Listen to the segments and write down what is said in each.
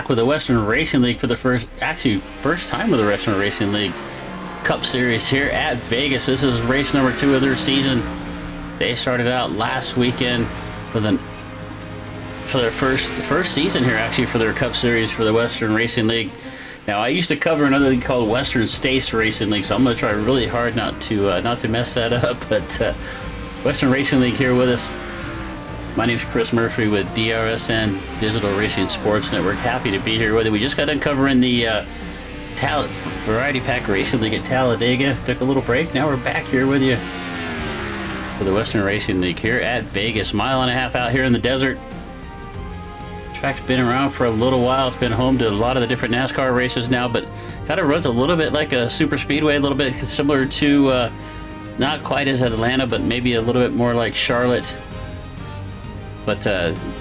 back with the Western Racing League for the first time with the Western Racing League Cup Series here at Vegas. This is race number 2 of their season. They started out last weekend for their first season here, actually, for their Cup Series for the Western Racing League. Now, I used to cover another league called Western States Racing League, so I'm going to try really hard not to mess that up. But Western Racing League here with us. My name's Chris Murphy with DRSN Digital Racing Sports Network. Happy to be here with you. We just got done covering the Variety Pack Racing League at Talladega. Took a little break. Now we're back here with you for the Western Racing League here at Vegas. Mile and a half out here in the desert. Track's been around for a little while. It's been home to a lot of the different NASCAR races now, but kind of runs a little bit like a super speedway, a little bit similar to, not quite as Atlanta, but maybe a little bit more like Charlotte. But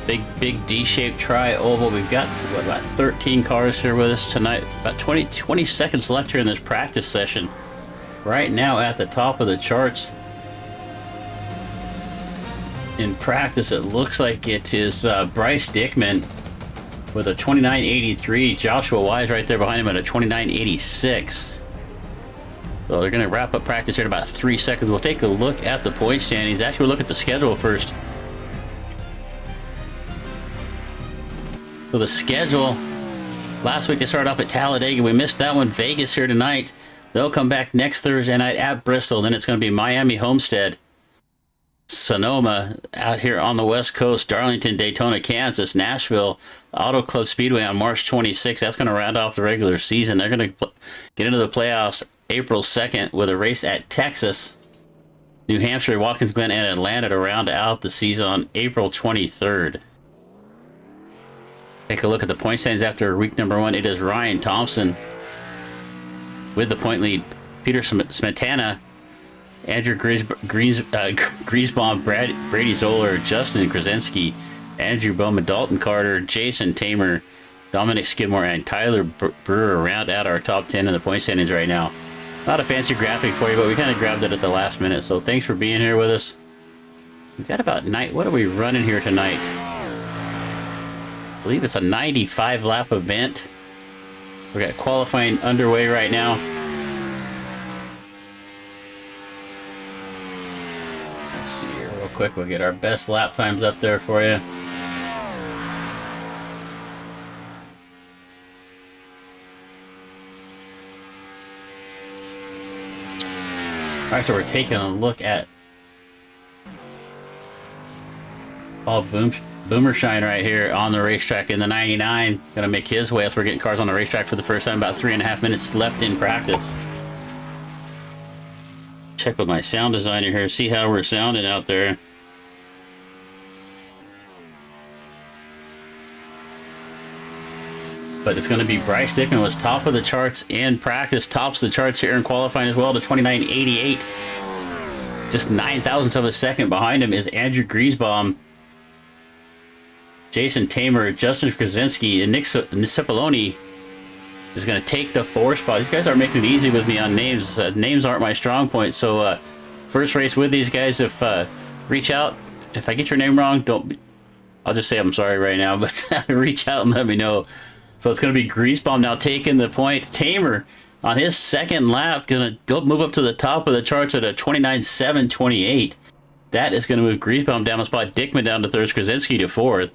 big D-shaped tri-oval. We've got about 13 cars here with us tonight. About 20 seconds left here in this practice session. Right now at the top of the charts in practice, it looks like it is Bryce Dickman with a 29.83. Joshua Wise right there behind him at a 29.86. So they're going to wrap up practice here in about 3 seconds. We'll take a look at the point standings. Actually, we'll look at the schedule first. So the schedule, last week they started off at Talladega. We missed that one. Vegas here tonight. They'll come back next Thursday night at Bristol. Then it's going to be Miami, Homestead, Sonoma out here on the West Coast, Darlington, Daytona, Kansas, Nashville, Auto Club Speedway on March 26th. That's going to round off the regular season. They're going to get into the playoffs April 2nd with a race at Texas, New Hampshire, Watkins Glen, and Atlanta to round out the season on April 23rd. Take a look at the point standings after week number 1. It is Ryan Thompson with the point lead. Peter Smetana, Andrew Griesbaum, Brady Zoller, Justin Krasinski, Andrew Bowman, Dalton Carter, Jason Tamer, Dominic Skidmore, and Tyler Brewer round out our top 10 in the point standings right now. Not a fancy graphic for you, but we kind of grabbed it at the last minute. So thanks for being here with us. We've got about what are we running here tonight? I believe it's a 95 lap event. We got qualifying underway right now. Let's see here real quick. We'll get our best lap times up there for you. Alright, so we're taking a look at Paul Boomershine right here on the racetrack in the 99. Gonna make his way as we're getting cars on the racetrack for the first time. About 3.5 minutes left in practice. Check with my sound designer here, see how we're sounding out there. But it's going to be Bryce Dickman was top of the charts in practice, tops the charts here in qualifying as well to 29.88. Just 9 thousandths of a second behind him is Andrew Griesbaum, Jason Tamer, Justin Krasinski, and Nick Cipollone is going to take the 4 spot. These guys aren't making it easy with me on names. Names aren't my strong point. So first race with these guys. If reach out. If I get your name wrong, I'll just say I'm sorry right now. But reach out and let me know. So it's going to be Griesbaum now taking the point. Tamer on his second lap going to go move up to the top of the charts at a 29.728. That is going to move Griesbaum down a spot. Dickman down to 3rd. Krasinski to 4th.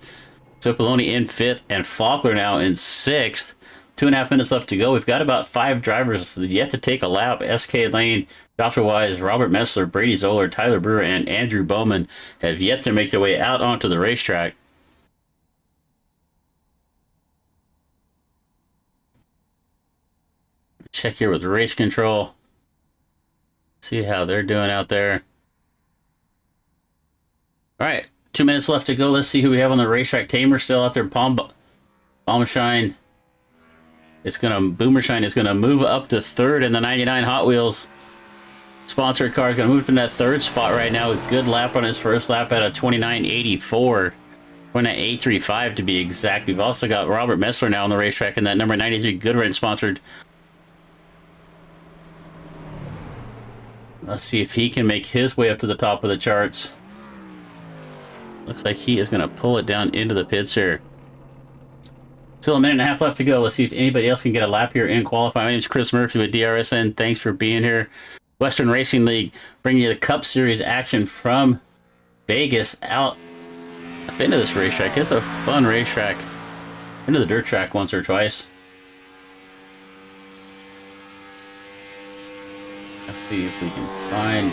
Cipollone in 5th. And Faulkner now in 6th. 2.5 minutes left to go. We've got about 5 drivers yet to take a lap. SK Lane, Joshua Wise, Robert Messler, Brady Zoller, Tyler Brewer, and Andrew Bowman have yet to make their way out onto the racetrack. Check here with race control. See how they're doing out there. All right, 2 minutes left to go. Let's see who we have on the racetrack. Tamer still out there. Boomershine is going to move up to 3rd in the 99 Hot Wheels sponsored car. Going to move up in that 3rd spot right now with good lap on his first lap at a 29.84. 29.835 to be exact. We've also got Robert Messler now on the racetrack in that number 93 Goodwrench sponsored. Let's see if he can make his way up to the top of the charts. Looks like he is going to pull it down into the pits here. Still a minute and a half left to go. Let's see if anybody else can get a lap here in qualifying. My name is Chris Murphy with DRSN. Thanks for being here. Western Racing League bringing you the Cup Series action from Vegas out. I've been to this racetrack. It's a fun racetrack. Been to the dirt track once or twice. Let's see if we can find...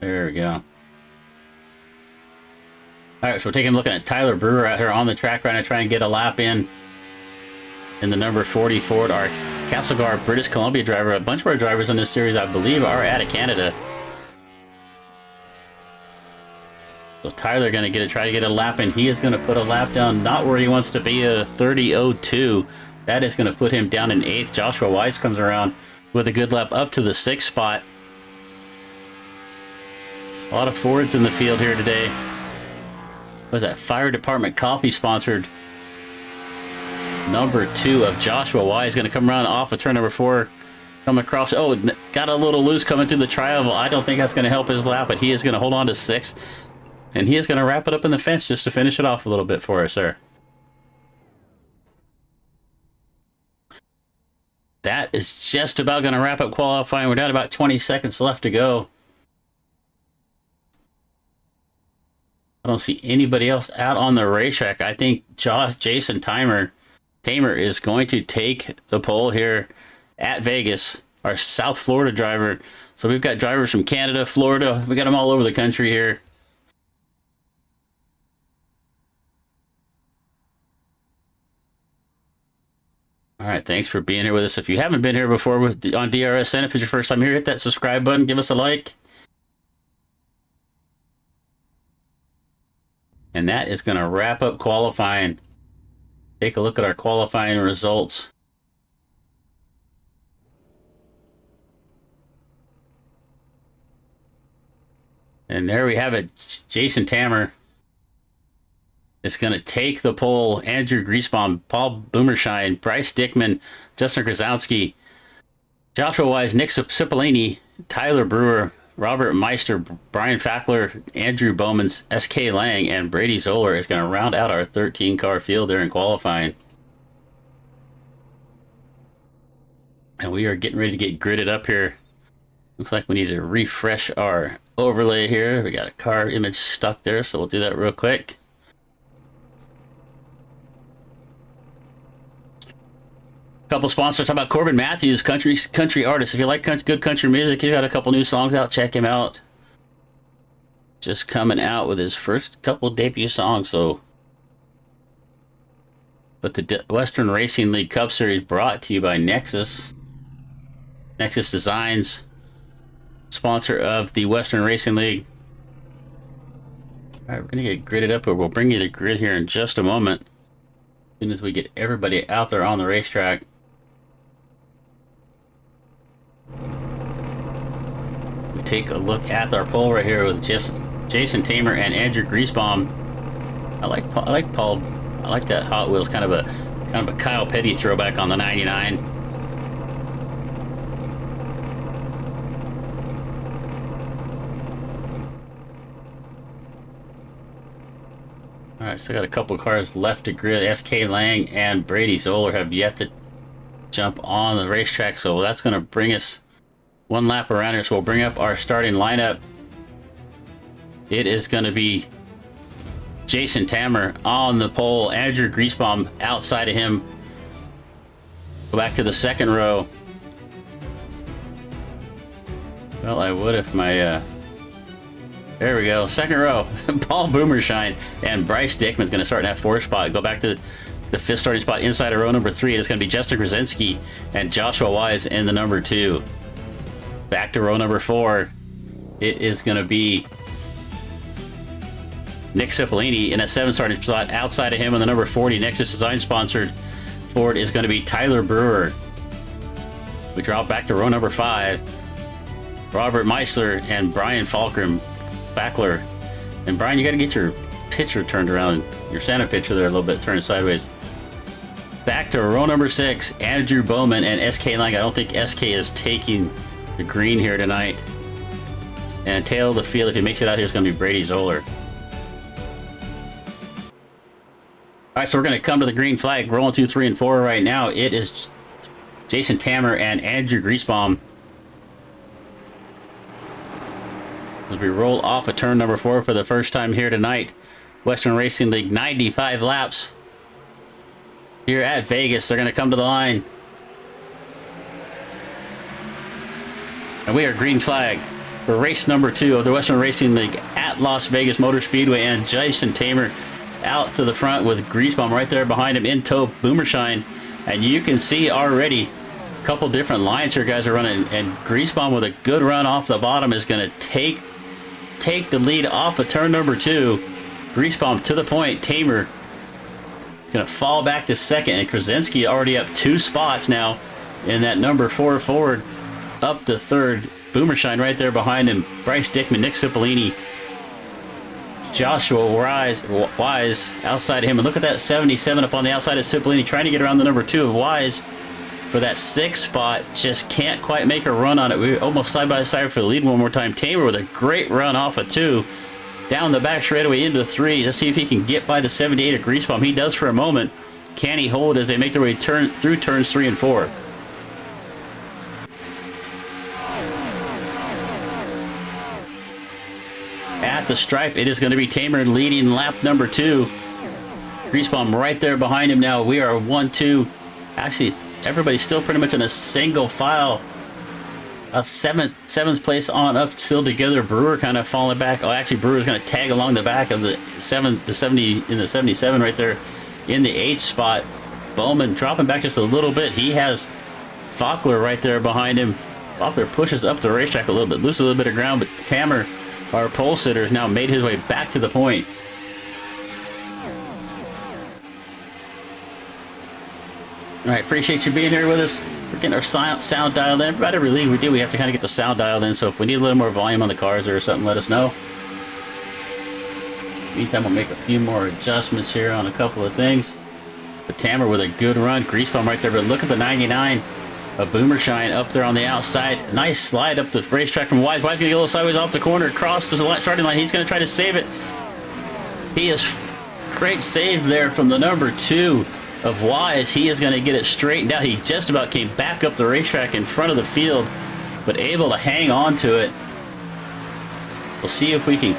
There we go. Alright, so we're taking a look at Tyler Brewer out here on the track right now, trying to get a lap in the number 40 Ford. Our Castlegar, British Columbia driver. A bunch of our drivers in this series, I believe, are out of Canada. So Tyler going to try to get a lap in. He is going to put a lap down, not where he wants to be, at a 30.02. That is going to put him down in 8th. Joshua Wise comes around with a good lap up to the 6th spot. A lot of Fords in the field here today. What was that? Fire Department Coffee sponsored number 2 of Joshua Wise going to come around off of turn number 4. Come across. Oh, got a little loose coming through the tri-oval. I don't think that's going to help his lap, but he is going to hold on to 6th. And he is going to wrap it up in the fence just to finish it off a little bit for us, sir. That is just about going to wrap up qualifying. We're down about 20 seconds left to go. I don't see anybody else out on the racetrack. I think Jason Tamer is going to take the pole here at Vegas, our South Florida driver. So we've got drivers from Canada, Florida. We got them all over the country here. All right, thanks for being here with us. If you haven't been here before on DRSN, if it's your first time here, hit that subscribe button, give us a like. And that is going to wrap up qualifying. Take a look at our qualifying results. And there we have it. Jason Tamer is going to take the pole. Andrew Griesbaum, Paul Boomershine, Bryce Dickman, Justin Krasowski, Joshua Wise, Nick Cipollini, Tyler Brewer, Robert Meister, Brian Fackler, Andrew Bowman's, S.K. Lang, and Brady Zoller is going to round out our 13-car field there in qualifying. And we are getting ready to get gridded up here. Looks like we need to refresh our overlay here. We got a car image stuck there, so we'll do that real quick. Couple sponsors. Talk about Corbin Matthews, country artist. If you like good country music, he's got a couple new songs out. Check him out. Just coming out with his first couple debut songs. So, but the Western Racing League Cup Series brought to you by Nexus. Nexus Designs, sponsor of the Western Racing League. All right, we're gonna get gridded up, but we'll bring you the grid here in just a moment. As soon as we get everybody out there on the racetrack. We take a look at our pole right here with Jason Tamer and Andrew Griesbaum. I like Paul. I like that Hot Wheels kind of a Kyle Petty throwback on the 99. All right, so I got a couple cars left to grid. S.K. Lang and Brady Zoller have yet to jump on the racetrack, so that's going to bring us one lap around here. So we'll bring up our starting lineup. It is going to be Jason Tamer on the pole, Andrew Griesbaum outside of him. Go back to the second row. Well, I would if my... There we go. Second row. Paul Boomershine and Bryce Dickman's going to start in that 4th spot. Go back to the 5th starting spot inside of row number 3. It's going to be Justin Krasinski and Joshua Wise in the number 2. Back to row number 4. It is going to be Nick Cipollini in a 7th starting spot. Outside of him in the number 40, Nexus Design sponsored Ford, is going to be Tyler Brewer. We drop back to row number 5. Robert Meisler and Brian Fackler. And Brian, you got to get your picture turned around, your center picture there a little bit, turn it sideways. Back to row number 6, Andrew Bowman and S.K. Lang. I don't think S.K. is taking the green here tonight. And tail of the field, if he makes it out here, is going to be Brady Zoller. All right, so we're going to come to the green flag, rolling 2, 3, and 4 right now. It is Jason Tamer and Andrew Griesbaum. As we roll off of turn number 4 for the first time here tonight. Western Racing League, 95 laps here at Vegas. They're going to come to the line. And we are green flag for race number 2 of the Western Racing League at Las Vegas Motor Speedway. And Jason Tamer out to the front with Griesbaum right there behind him in tow, Boomershine. And you can see already a couple different lines here guys are running. And Griesbaum with a good run off the bottom is going to take the lead off of turn number 2. Griesbaum to the point. Tamer going to fall back to second. And Krasinski already up 2 spots now in that number 4 Ford. Up to third. Boomershine right there behind him. Bryce Dickman, Nick Cipollini, Joshua Wise outside of him. And look at that 77 up on the outside of Cipollini trying to get around the number 2 of Wise for that 6th spot. Just can't quite make a run on it. We're almost side by side for the lead one more time. Tamer with a great run off of 2. Down the back straightaway into 3. Let's see if he can get by the 78 of Griesbaum. He does for a moment. Can he hold as they make their way through turns 3 and 4? At the stripe, it is going to be Tamer leading lap number 2. Griesbaum right there behind him now. We are 1-2. Actually, everybody's still pretty much in a single file. Seventh place on up still together. Brewer kind of falling back. Oh, actually, Brewer's going to tag along the back of the 70 in the 77 right there in the 8th spot. Bowman dropping back just a little bit. He has Faulkner right there behind him. Faulkner pushes up the racetrack a little bit, loses a little bit of ground, but Tamer, our pole sitter, has now made his way back to the point. All right, appreciate you being here with us. We're getting our sound dialed in. About every league we do, we have to kind of get the sound dialed in. So if we need a little more volume on the cars or something, let us know. Meantime, we'll make a few more adjustments here on a couple of things. But Tamer with a good run. Griesbaum right there. But look at the 99 of Boomershine up there on the outside. Nice slide up the racetrack from Wise. Wise going to get a little sideways off the corner, across the starting line. He's going to try to save it. He is great save there from the number 2 of Wise. He is going to get it straightened out. He just about came back up the racetrack in front of the field, but able to hang on to it. We'll see if we can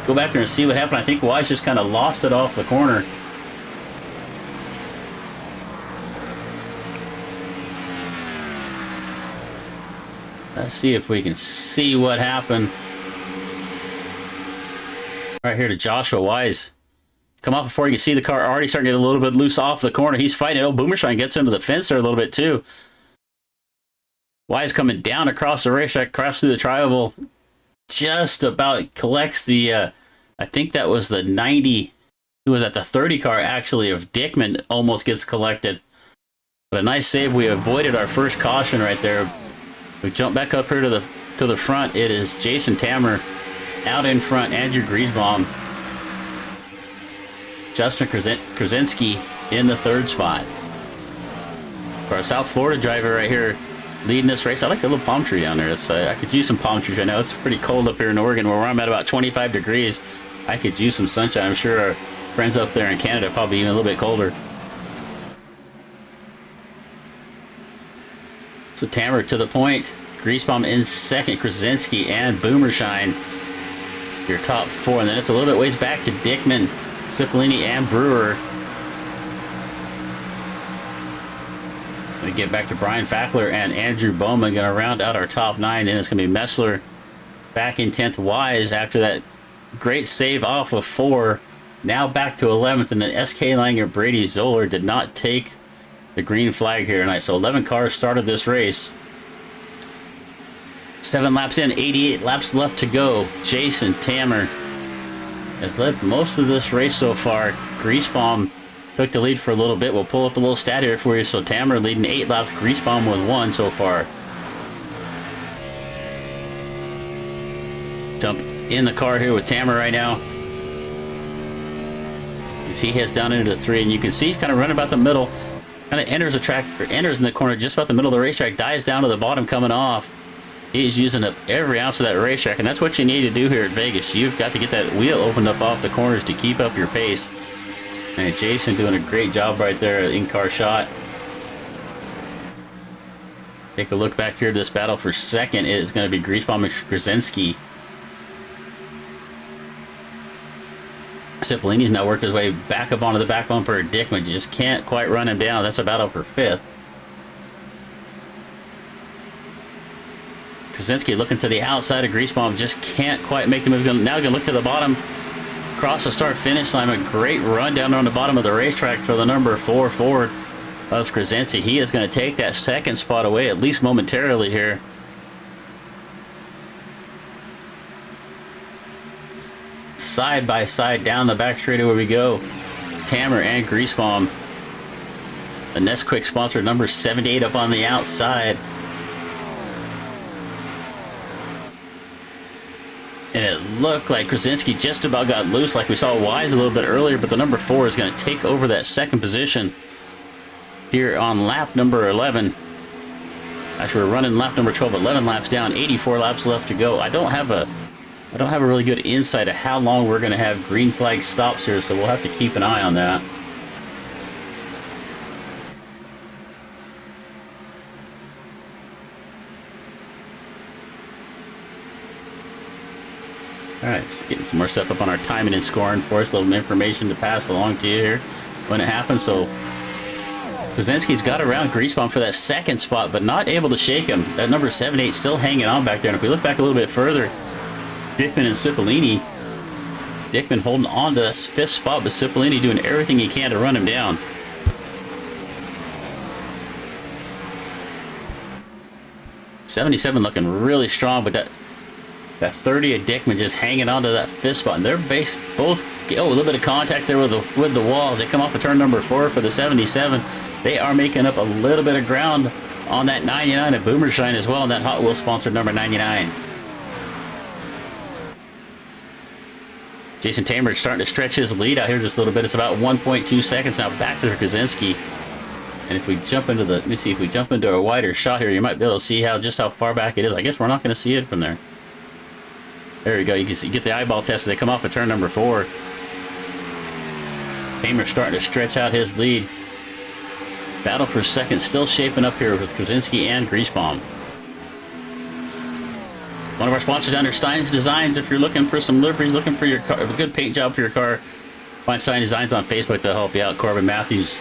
go back there and see what happened. I think Wise just kind of lost it off the corner. Let's see if we can see what happened. Right here to Joshua Wise. Come off before you can see the car already starting to get a little bit loose off the corner. He's fighting. Oh, Boomershine gets into the fence there a little bit too. Wise coming down across the racetrack, across through the tri-oval. Just about collects the, I think that was the 90. Who was at the 30 car actually of Dickman, almost gets collected. But a nice save. We avoided our first caution right there. We jump back up here to the front. It is Jason Tamer out in front. Andrew Griesbaum. Justin Krasinski in the 3rd spot. For our South Florida driver right here leading this race. I like the little palm tree down there. I could use some palm trees right now. It's pretty cold up here in Oregon where I'm at about 25 degrees. I could use some sunshine. I'm sure our friends up there in Canada probably even a little bit colder. So Tamer to the point. Griesbaum in 2nd. Krasinski and Boomershine. Your top 4. And then it's a little bit ways back to Dickman, Cipollini, and Brewer. We get back to Brian Fackler and Andrew Bowman. Going to round out our top 9. And it's going to be Messler back in 10th. Wise after that great save off of 4. Now back to 11th. And then SK Langer, Brady Zoller did not take the green flag here tonight. So 11 cars started this race. 7 laps in, 88 laps left to go. Jason Tamer has led most of this race so far. Griesbaum took the lead for a little bit. We'll pull up a little stat here for you. So Tamer leading 8 laps. Griesbaum with 1 so far. Jump in the car here with Tamer right now. You see he heads down into the 3, and you can see he's kind of running about the middle. Kind of enters the track, or enters in the corner just about the middle of the racetrack. Dives down to the bottom coming off. He's using up every ounce of that racetrack, and that's what you need to do here at Vegas. You've got to get that wheel opened up off the corners to keep up your pace. And Jason doing a great job right there, in-car shot. Take a look back here to this battle for second. It is going to be Griesbaum and Krasinski. Cipollini's now worked his way back up onto the back bumper of Dickman. You just can't quite run him down. That's a battle for fifth. Krasinski looking to the outside of Griesbaum. Just can't quite make the move. Now going to look to the bottom. Cross the start-finish line. A great run down on the bottom of the racetrack for the number 4 Ford of Krasinski. He is going to take that second spot away, at least momentarily here. Side by side down the back straightaway we go. Tamer and Griesbaum. The Nesquik sponsor number 78 up on the outside. And it looked like Krasinski just about got loose like we saw Wise a little bit earlier, but the number 4 is going to take over that second position here on lap number 11. Actually, we're running lap number 12, 11 laps down, 84 laps left to go. I don't have a really good insight of how long we're going to have green flag stops here, so we'll have to keep an eye on that. Alright, just getting some more stuff up on our timing and scoring for us. A little information to pass along to you here when it happens. So, Krasinski's got around Griesbaum for that second spot, but not able to shake him. That number 78 still hanging on back there. And if we look back a little bit further, Dickman and Cipollini. Dickman holding on to that fifth spot, but Cipollini doing everything he can to run him down. '77 looking really strong, but that 30 of Dickman just hanging on to that fifth spot. And they're both a little bit of contact there with the walls. They come off of turn number 4 for the 77. They are making up a little bit of ground on that 99 of Boomershine as well, and that Hot Wheels sponsored number 99. Jason Tamer starting to stretch his lead out here just a little bit. It's about 1.2 seconds now back to Krasinski. And if we jump into let me see, if we jump into a wider shot here, you might be able to see just how far back it is. I guess we're not going to see it from there. There we go. You can see, get the eyeball test as they come off of turn number 4. Tamer starting to stretch out his lead. Battle for second still shaping up here with Krasinski and Griesbaum. One of our sponsors down there, Stein's Designs. If you're looking for some liveries, looking for your car, a good paint job for your car, find Stein Designs on Facebook. They'll help you out. Corbin Matthews,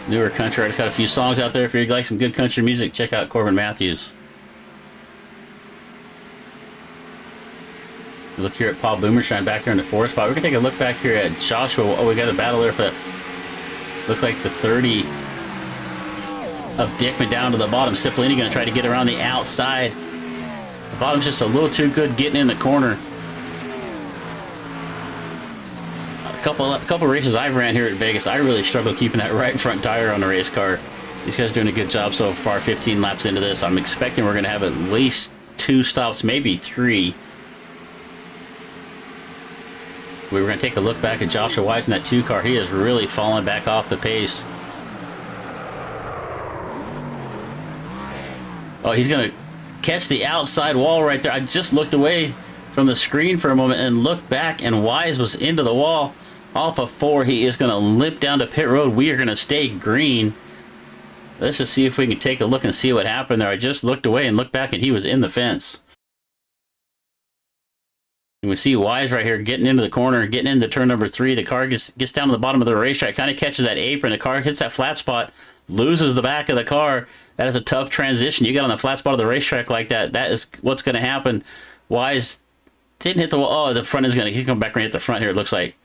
newer country artist, got a few songs out there. If you like some good country music, check out Corbin Matthews. Look here at Paul Boomershine back there in the 4th spot. We're going to take a look back here at Joshua. Oh, we got a battle there for that. Looks like the 30 of Dickman down to the bottom. Cipollini going to try to get around the outside. The bottom's just a little too good getting in the corner. A couple races I've ran here at Vegas, I really struggle keeping that right front tire on the race car. These guys are doing a good job so far, 15 laps into this. I'm expecting we're going to have at least 2 stops, maybe 3. We were going to take a look back at Joshua Wise in that 2 car. He has really fallen back off the pace. Oh, he's going to catch the outside wall right there. I just looked away from the screen for a moment and looked back, and Wise was into the wall off of 4. He is going to limp down to pit road. We are going to stay green. Let's just see if we can take a look and see what happened there. I just looked away and looked back, and he was in the fence. And we see Wise right here getting into the corner, getting into turn number 3. The car gets down to the bottom of the racetrack, kind of catches that apron. The car hits that flat spot, loses the back of the car. That is a tough transition. You get on the flat spot of the racetrack like that. That is what's going to happen. Wise didn't hit the wall. Oh, the front is going to come back right at the front here, it looks like.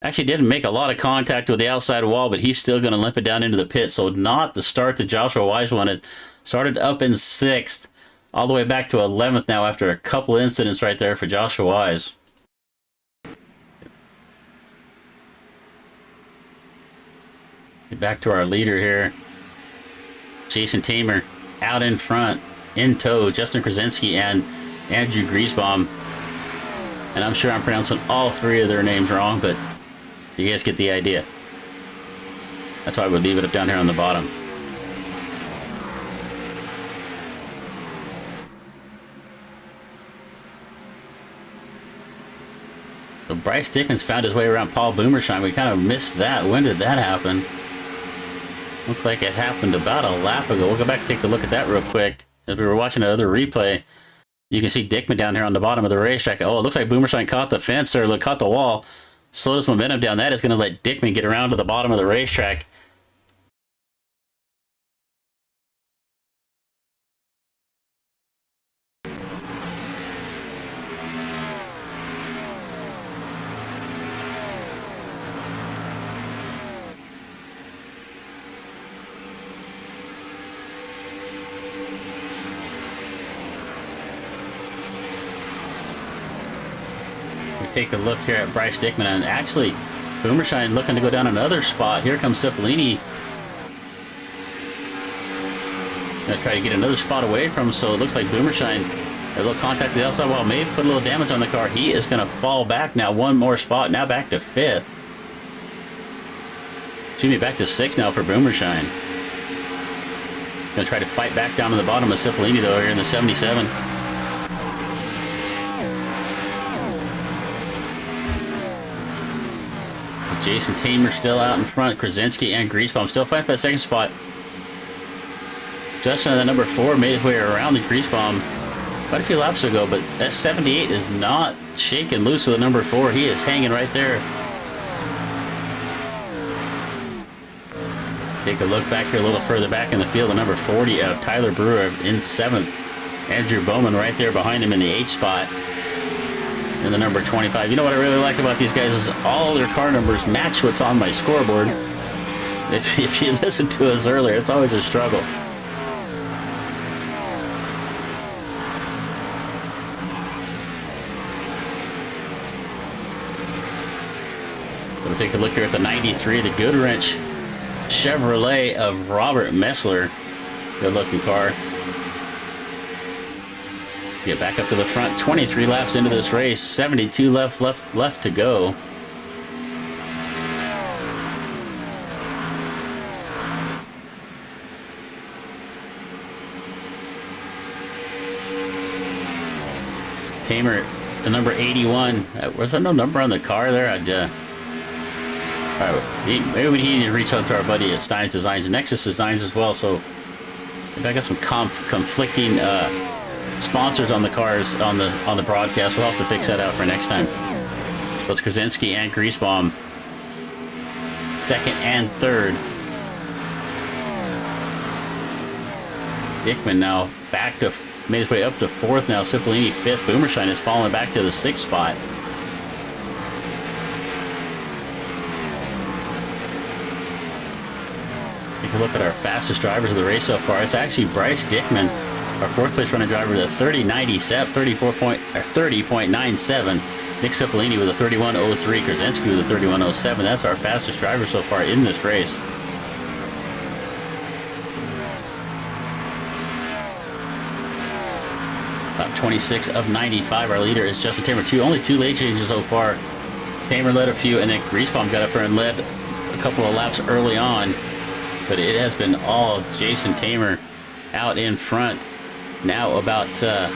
Actually didn't make a lot of contact with the outside wall, but he's still going to limp it down into the pit. So not the start that Joshua Wise wanted. Started up in 6th. All the way back to 11th now after a couple incidents right there for Joshua Wise. Get back to our leader here. Jason Tamer out in front, in tow, Justin Krasinski and Andrew Griesbaum. And I'm sure I'm pronouncing all 3 of their names wrong, but you guys get the idea. That's why I would leave it up down here on the bottom. So Bryce Dickman's found his way around Paul Boomershine. We kind of missed that. When did that happen? Looks like it happened about a lap ago. We'll go back and take a look at that real quick. As we were watching another replay, you can see Dickman down here on the bottom of the racetrack. Oh, it looks like Boomershine caught the fence or caught the wall. Slowed his momentum down. That is going to let Dickman get around to the bottom of the racetrack. Take a look here at Bryce Dickman, and actually Boomershine looking to go down another spot. Here comes Cipollini. Gonna try to get another spot away from him, so it looks like Boomershine, a little contact to the outside wall, maybe put a little damage on the car. He is gonna fall back now, one more spot, now back to 5th. Excuse me, back to 6th now for Boomershine. Gonna try to fight back down to the bottom of Cipollini though here in the 77. Jason Tamer still out in front. Krasinski and Greasebomb still fighting for that second spot. Justin, the number 4, made his way around the Greasebomb quite a few laps ago, but that 78 is not shaking loose of the number 4. He is hanging right there. Take a look back here a little further back in the field. The number 40 of Tyler Brewer in 7th. Andrew Bowman right there behind him in the 8th spot. And the number 25. You know what I really like about these guys is all their car numbers match what's on my scoreboard. If you listened to us earlier, it's always a struggle. We'll take a look here at the 93, the Goodwrench Chevrolet of Robert Messler. Good looking car. Get back up to the front. 23 laps into this race. 72 left to go. Tamer, the number 81. Was there no number on the car there? Maybe we need to reach out to our buddy at Steins Designs and Nexus Designs as well. So maybe I got some conflicting sponsors on the cars on the broadcast. We'll have to fix that out for next time. So it's Krasinski and Greasebomb, 2nd and 3rd. Dickman now made his way up to 4th now. Cipollini 5th. Boomershine has fallen back to the 6th spot. Take a look at our fastest drivers of the race so far. It's actually Bryce Dickman, our 4th place running driver, with a 30.97. Nick Cipollini with a 31.03. Krasinski with a 31.07. That's our fastest driver so far in this race. About 26 of 95. Our leader is Justin Tamer. Only 2 late changes so far. Tamer led a few, and then Greasebomb got up there and led a couple of laps early on. But it has been all Jason Tamer out in front. Now about a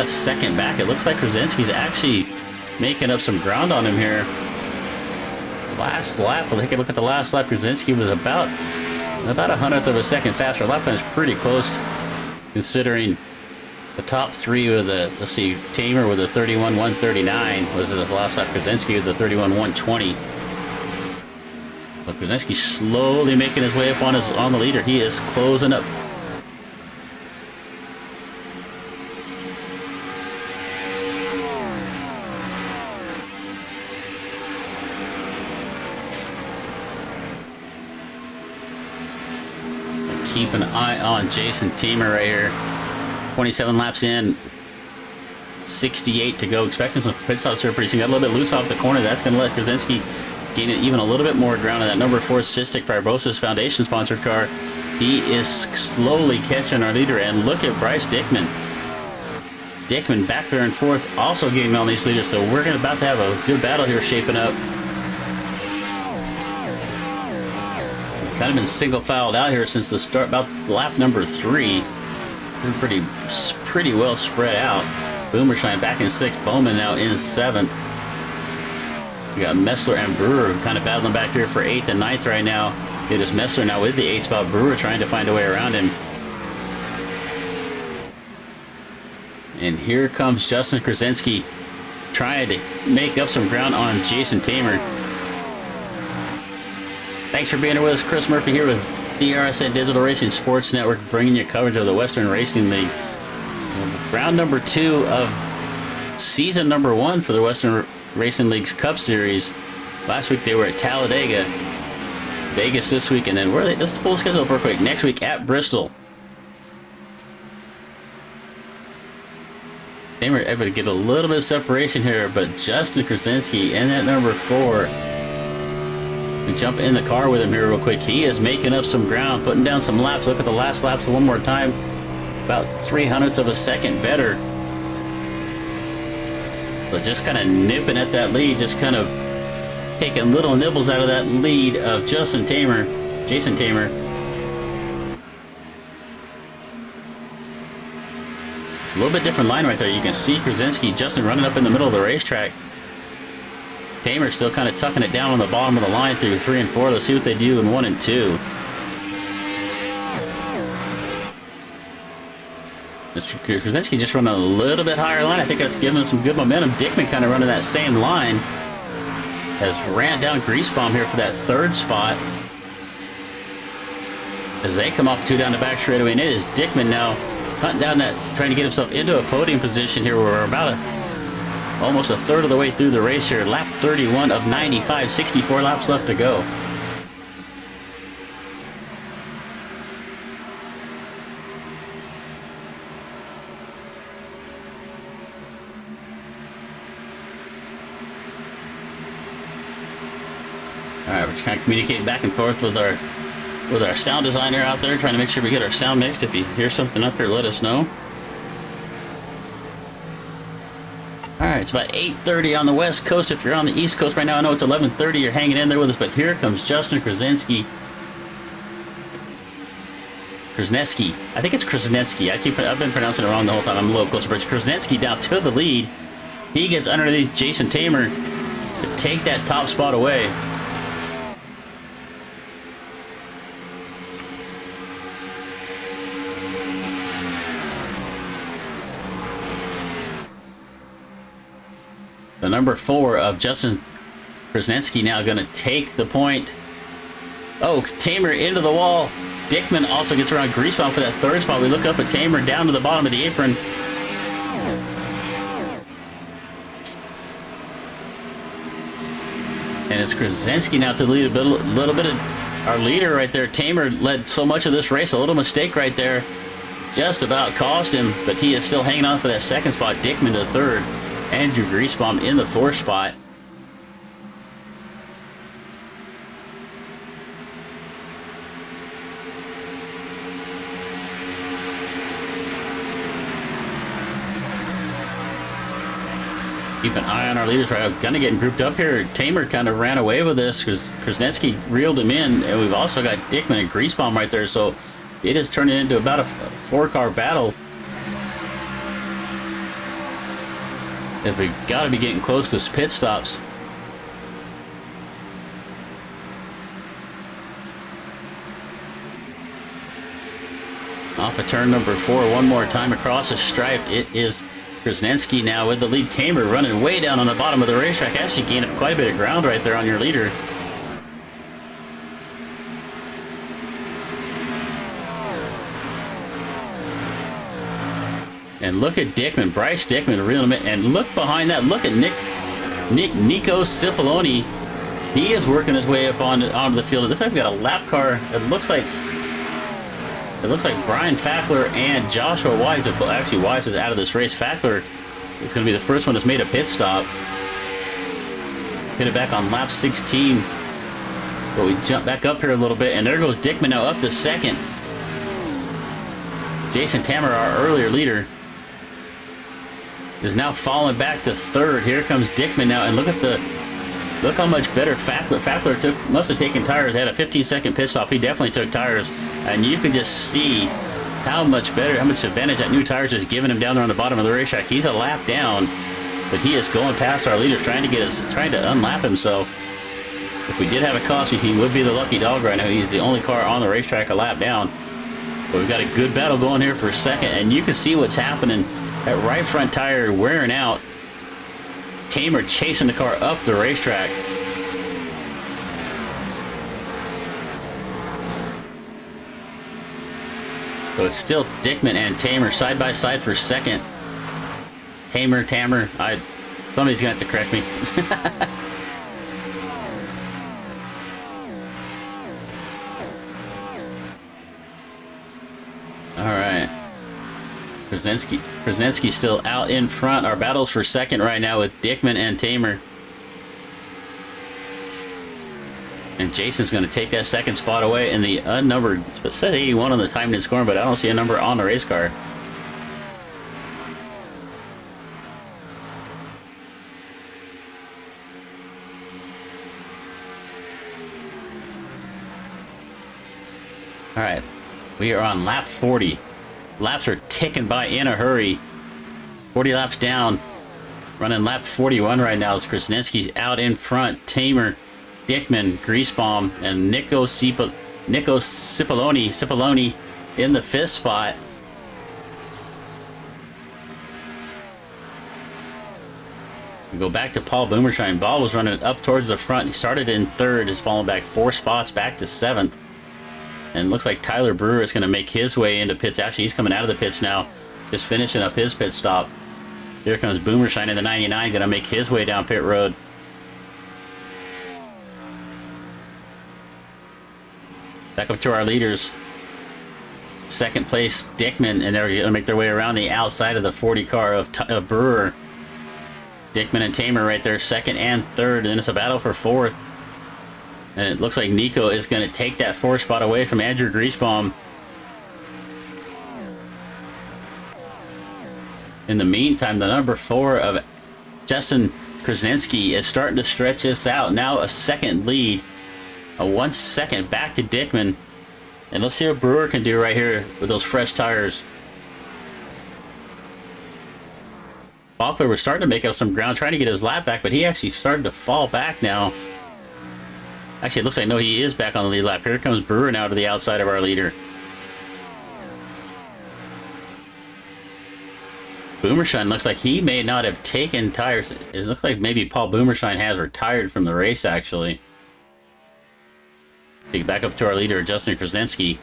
second back. It looks like Krasinski's actually making up some ground on him here. Last lap, we'll take a look at the last lap. Krasinski was about a 100th of a second faster. Lap time is pretty close considering the top 3 with let's see, Tamer with a 31.139 was his last lap. Krasinski with a 31.120. But Krasinski slowly making his way up on the leader. He is closing up. Keep an eye on Jason Tamer right here. 27 laps in, 68 to go. Expecting some pit stops here pretty soon. Got a little bit loose off the corner. That's going to let Krasinski gain even a little bit more ground on that number 4 Cystic Fibrosis Foundation sponsored car. He is slowly catching our leader, and look at Bryce Dickman. Dickman back there in 4th, also getting on these leaders. So we're about to have a good battle here shaping up. Kind of been single filed out here since the start, about lap number 3. Been pretty well spread out. Boomershine back in 6th. Bowman now in 7th. We got Messler and Brewer kind of battling back here for 8th and 9th right now. It is Messler now with the 8th spot. Brewer trying to find a way around him. And here comes Justin Krasinski trying to make up some ground on Jason Tamer. Thanks for being here with us. Chris Murphy here with DRSN Digital Racing Sports Network, bringing you coverage of the Western Racing League. Round number 2 of season number 1 for the Western Racing League's Cup Series. Last week they were at Talladega, Vegas this week, and then where are they? Let's pull the schedule up real quick. Next week at Bristol. Tamer able to get a little bit of separation here, but Justin Krasinski in that number 4. We jump in the car with him here real quick. He is making up some ground, putting down some laps. Look at the last laps one more time. About 0.03 of a second better. But just kind of nipping at that lead, just kind of taking little nibbles out of that lead of Jason Tamer. It's a little bit different line right there. You can see Krasinski, Justin running up in the middle of the racetrack. Tamer still kind of tucking it down on the bottom of the line through 3 and 4. Let's see what they do in 1 and 2. Krasinski just running a little bit higher line. I think that's giving him some good momentum. Dickman kind of running that same line. Has ran down Griesbaum here for that 3rd spot. As they come off 2 down the back straightaway. And it is Dickman now hunting down that, trying to get himself into a podium position here. We're about almost a third of the way through the race here. Lap 31 of 95, 64 laps left to go. Alright, we're just kind of communicating back and forth with our sound designer out there, trying to make sure we get our sound mixed. If you hear something up here, let us know. Alright, it's about 8:30 on the West Coast. If you're on the East Coast right now, I know it's 11:30. You're hanging in there with us, but here comes Justin Krasinski. Krasnetsky. I think it's Krasnetsky. I've been pronouncing it wrong the whole time. I'm a little closer, but Krasnetsky down to the lead. He gets underneath Jason Tamer to take that top spot away. The number 4 of Justin Krasnetsky now going to take the point. Oh, Tamer into the wall. Dickman also gets around Griesbaum for that 3rd spot. We look up at Tamer down to the bottom of the apron. And it's Krasinski now to lead a little bit of our leader right there. Tamer led so much of this race. A little mistake right there just about cost him, but he is still hanging on for that 2nd spot. Dickman to 3rd. Andrew Griesbaum in the 4th spot. Keep an eye on our leaders. Right, kind of getting grouped up here. Tamer kind of ran away with this because Krasnetsky reeled him in, and we've also got Dickman and Griesbaum right there. So it is turning into about a 4-car battle. As we got to be getting close to pit stops. Off of turn number 4, one more time across the stripe. It is Krasnetsky now with the lead. Tamer running way down on the bottom of the racetrack. Actually gained up quite a bit of ground right there on your leader. And look at Dickman, Bryce Dickman reeling him in. And look behind that. Look at Nico Cipollone. He is working his way up onto the field. It looks like we got a lap car. It looks like Brian Fackler and Joshua Wise. Actually, Wise is out of this race. Fackler is going to be the first one that's made a pit stop. Hit it back on lap 16. But we jump back up here a little bit, and there goes Dickman now up to 2nd. Jason Tamer, our earlier leader, is now falling back to 3rd. Here comes Dickman now, and look how much better Fackler must have taken tires. Had a 15-second pit stop. He definitely took tires, and you can just see how much advantage that new tires is giving him down there on the bottom of the racetrack. He's a lap down. but he is going past our leaders, trying to unlap himself. If we did have a caution, he would be the lucky dog right now. He's the only car on the racetrack a lap down. But we've got a good battle going here for a second, and you can see what's happening. That right front tire wearing out. Tamer chasing the car up the racetrack. So it's still Dickman and Tamer side by side for second. Tamer, somebody's gonna have to correct me. All right. Krasinski still out in front. Our battles for second right now with Dickman and Tamer. And Jason's going to take that second spot away in the unnumbered. It said 81 on the time and scoring, but I don't see a number on the race car. All right, we are on lap 40. Laps are ticking by in a hurry. 40 laps down. Running lap 41 right now as Krasinski's out in front. Tamer, Dickman, Greasebomb, and Nico Cipollone in the fifth spot. We go back to Paul Boomershine. Paul was running up towards the front. He started in third, has fallen back 4 spots back to 7th. And looks like Tyler Brewer is going to make his way into pits. Actually, he's coming out of the pits now, just finishing up his pit stop. Here comes Boomershine in the 99, going to make his way down pit road. Back up to our leaders. Second place, Dickman, and they're going to make their way around the outside of the 40 car of Brewer. Dickman and Tamer right there, second and third, and then it's a battle for fourth. And it looks like Nico is going to take that 4th spot away from Andrew Greasebomb. In the meantime, the number 4 of Justin Krasinski is starting to stretch this out. Now a second lead. A 1 second back to Dickman. And let's see what Brewer can do right here with those fresh tires. Bachler was starting to make up some ground, trying to get his lap back, but he actually started to fall back now. Actually, it looks like, no, he is back on the lead lap. Here comes Brewer now to the outside of our leader. Boomershine looks like he may not have taken tires. It looks like maybe Paul Boomershine has retired from the race, actually. Back up to our leader, Justin Krasinski.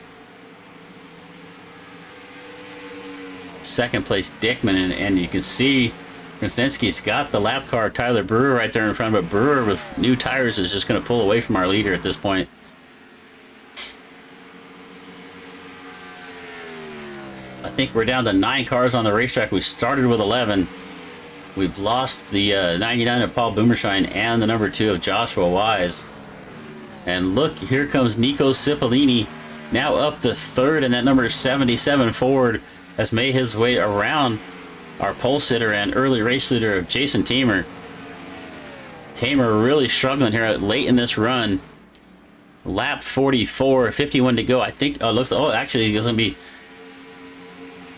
Second place, Dickman, and you can see Krasinski's got the lap car, Tyler Brewer right there in front, but Brewer with new tires is just going to pull away from our leader at this point. I think we're down to 9 cars on the racetrack. We started with 11. We've lost the 99 of Paul Boomershine and the number 2 of Joshua Wise. And look, here comes Nico Cipollone, now up to 3rd, and that number 77 Ford has made his way around our pole sitter and early race leader of Jason Tamer. Tamer really struggling here late in this run. Lap 44, 51 to go. I think, actually it's going to be,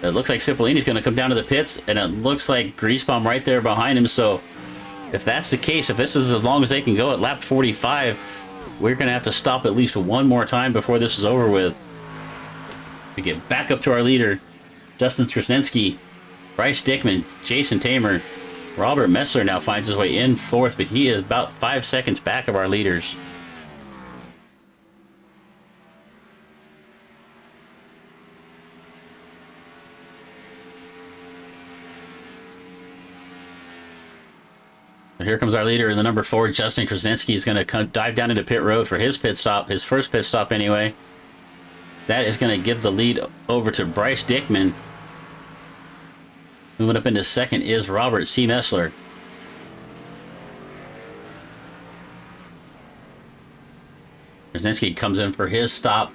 it looks like Cipollone's going to come down to the pits, and it looks like Greasebomb right there behind him. So if that's the case, if this is as long as they can go at lap 45, we're going to have to stop at least one more time before this is over with. We get back up to our leader, Justin Krasinski, Bryce Dickman, Jason Tamer. Robert Messler now finds his way in 4th, but he is about 5 seconds back of our leaders. Here comes our leader, the number 4, Justin Krasinski, is going to dive down into pit road for his pit stop, his first pit stop anyway. That is going to give the lead over to Bryce Dickman. Moving up into second is Robert C. Messler. Krasinski comes in for his stop.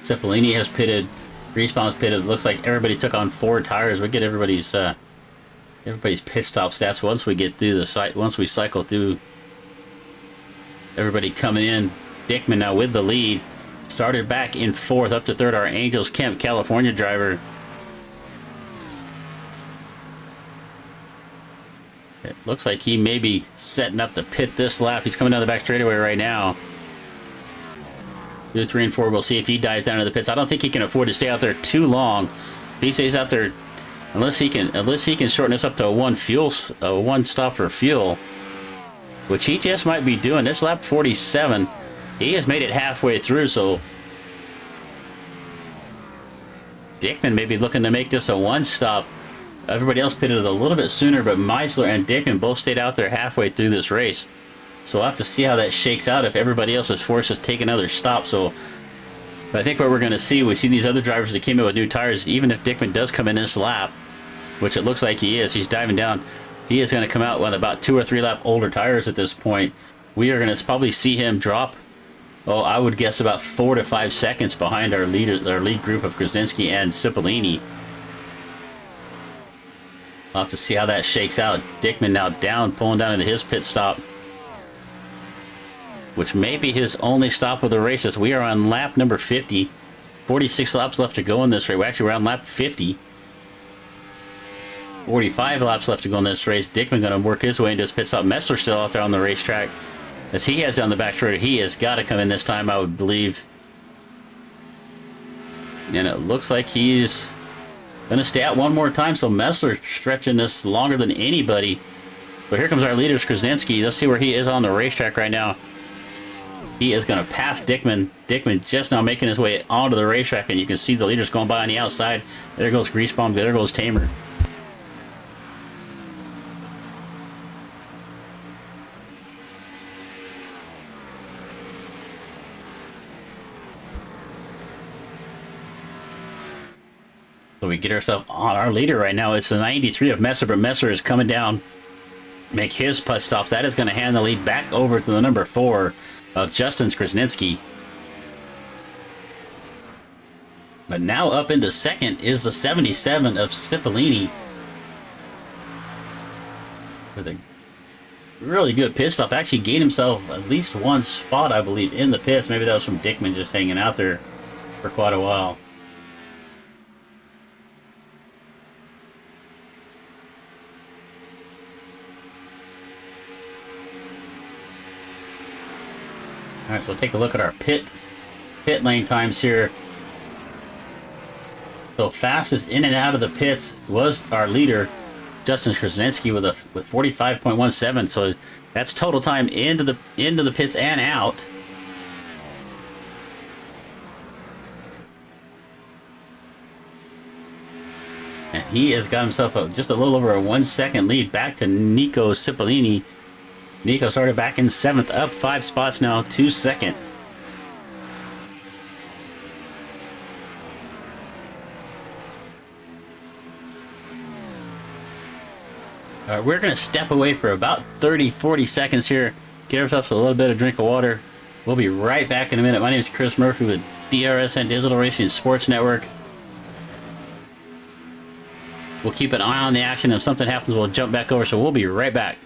Cipollone has pitted. Greasebomb's pitted. Looks like everybody took on 4 tires. We get everybody's pit stop stats once we get through the site. Once we cycle through, everybody coming in. Dickman now with the lead. Started back in 4th, up to 3rd. Our Angels Camp, California driver. Looks like he may be setting up to pit this lap. He's coming down the back straightaway right now. 2, 3, and 4. We'll see if he dives down to the pits. I don't think he can afford to stay out there too long. If he stays out there, unless he can shorten this up to a one stop for fuel, which he just might be doing. This lap 47, he has made it halfway through, so Dickman may be looking to make this a one stop. Everybody else pitted a little bit sooner, but Meisler and Dickman both stayed out there halfway through this race. So we'll have to see how that shakes out if everybody else is forced to take another stop. So but I think what we're going to see, we see these other drivers that came in with new tires, even if Dickman does come in this lap, which it looks like he is, he's diving down, he is going to come out with about 2 or 3 lap older tires at this point. We are going to probably see him drop, oh, I would guess about 4 to 5 seconds behind our lead group of Krasinski and Cipollini. We'll have to see how that shakes out. Dickman now down, pulling down into his pit stop, which may be his only stop of the race, as we are on lap number 50. 46 laps left to go in this race. We're on lap 50. 45 laps left to go in this race. Dickman going to work his way into his pit stop. Messler still out there on the racetrack, as he has down the back straight. He has got to come in this time, I would believe. And it looks like he's going to stay out one more time, so Messler stretching this longer than anybody. But here comes our leader, Krasinski. Let's see where he is on the racetrack right now. He is going to pass Dickman. Dickman just now making his way onto the racetrack, and you can see the leaders going by on the outside. There goes Greasebomb. There goes Tamer. So we get ourselves on our leader right now. It's the 93 of Messer, but Messer is coming down, make his putt stop. That is going to hand the lead back over to the number 4 of Justin Krasinski. But now up into second is the 77 of Cipollini, with a really good pit stop. Actually gained himself at least one spot, I believe, in the pits. Maybe that was from Dickman just hanging out there for quite a while. Alright, so we'll take a look at our pit lane times here. So fastest in and out of the pits was our leader, Justin Krasinski, with 45.17. So that's total time into the pits and out. And he has got himself just a little over a 1 second lead back to Nico Cipollini. Nico started back in 7th, up 5 spots now to 2nd. All right, we're going to step away for about 30-40 seconds here, get ourselves a little bit of drink of water. We'll be right back in a minute. My name is Chris Murphy with DRSN Digital Racing Sports Network. We'll keep an eye on the action. If something happens, we'll jump back over, so we'll be right back.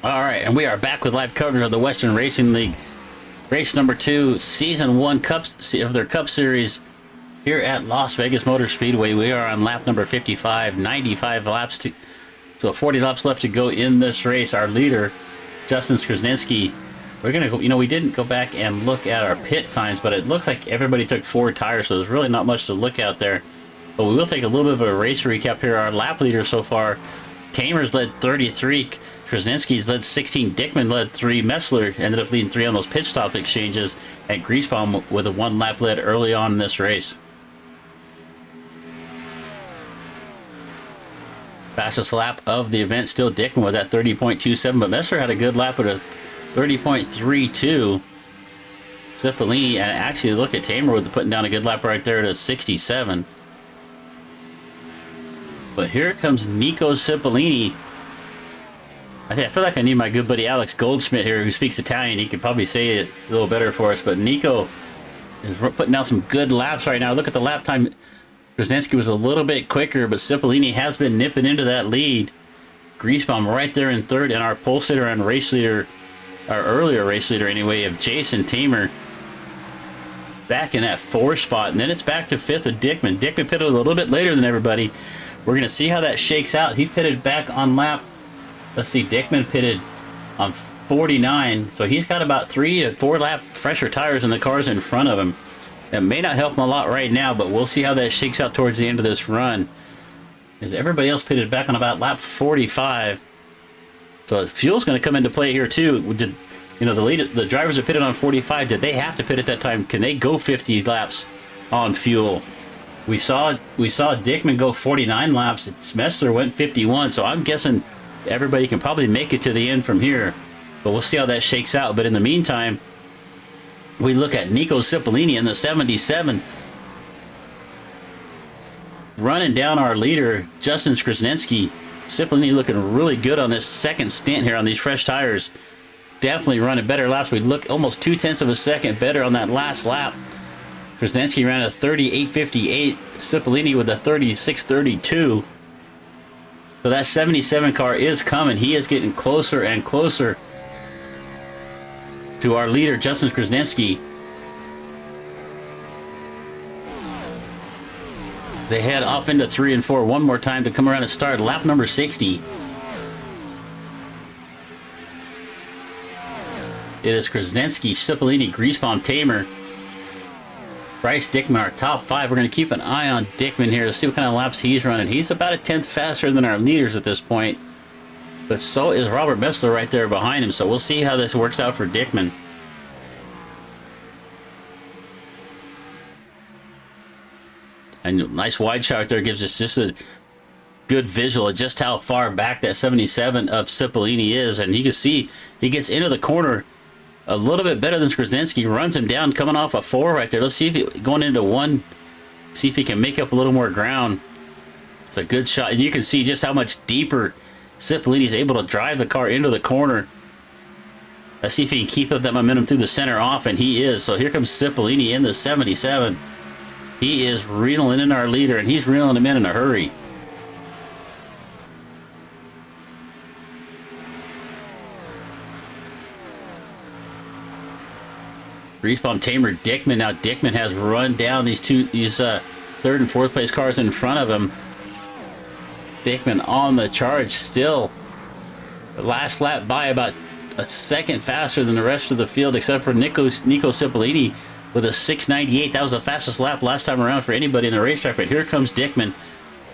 Alright, and we are back with live coverage of the Western Racing League. Race number 2, Season 1 of their Cup Series here at Las Vegas Motor Speedway. We are on lap number 55, 95 laps to... So 40 laps left to go in this race. Our leader, Justin Krasinski. We're going to go... You know, we didn't go back and look at our pit times, but it looks like everybody took 4 tires, so there's really not much to look at there. But we will take a little bit of a race recap here. Our lap leader so far, Tamer's led 33, Krasinski's led 16, Dickman led 3, Messler ended up leading 3 on those pit stop exchanges, and Greasebomb with a 1 lap lead early on in this race. Fastest lap of the event, still Dickman with that 30.27, but Messer had a good lap with a 30.32. Cipollini, and actually look at Tamer with putting down a good lap right there to 67. But here comes Nico Cipollini. I feel like I need my good buddy Alex Goldschmidt here, who speaks Italian. He could probably say it a little better for us, but Nico is putting down some good laps right now. Look at the lap time. Krasnensky was a little bit quicker, but Cipollini has been nipping into that lead. Griesbaum right there in third, and our pole sitter and race leader, our earlier race leader anyway, of Jason Tamer, back in that 4 spot. And then it's back to 5th of Dickman. Dickman pitted a little bit later than everybody. We're going to see how that shakes out. He pitted back on lap, let's see, Dickman pitted on 49, so he's got about 3 to 4 lap fresher tires in the cars in front of him. That may not help him a lot right now, but we'll see how that shakes out towards the end of this run. As everybody else pitted back on about lap 45. So fuel's going to come into play here too. Did, you know, the drivers that pitted on 45, did they have to pit at that time? Can they go 50 laps on fuel? We saw Dickman go 49 laps. Smessler went 51, so I'm guessing everybody can probably make it to the end from here. But we'll see how that shakes out. But in the meantime, we look at Nico Cipollini in the 77, running down our leader, Justin Krasnensky. Cipollini looking really good on this second stint here on these fresh tires. Definitely running better laps. We look almost 0.2 of a second better on that last lap. Krasnensky ran a 38.58. Cipollini with a 36.32. So that 77 car is coming. He is getting closer and closer to our leader, Justin Krasnensky. They head off into 3 and 4 one more time to come around and start lap number 60. It is Krasnensky, Cipollini, Griesbaum, Tamer, Bryce Dickman, our top 5. We're going to keep an eye on Dickman here to see what kind of laps he's running. He's about a 10th faster than our leaders at this point. But so is Robert Messler right there behind him. So we'll see how this works out for Dickman. And nice wide shot there gives us just a good visual of just how far back that 77 of Cipollini is. And you can see he gets into the corner a little bit better than Krasnensky. Runs him down coming off a 4 right there. Let's see if he, going into 1, see if he can make up a little more ground. It's a good shot. And you can see just how much deeper Cipollini is able to drive the car into the corner. Let's see if he can keep up that momentum through the center off, and he is. So here comes Cipollini in the 77. He is reeling in our leader, and he's reeling him in a hurry. Griesbaum, Tamer, Dickman. Now Dickman has run down these 3rd and 4th place cars in front of him. Dickman on the charge still. The last lap by about a second faster than the rest of the field, except for Nico Cipollini with a 6.98. That was the fastest lap last time around for anybody in the racetrack. But here comes Dickman.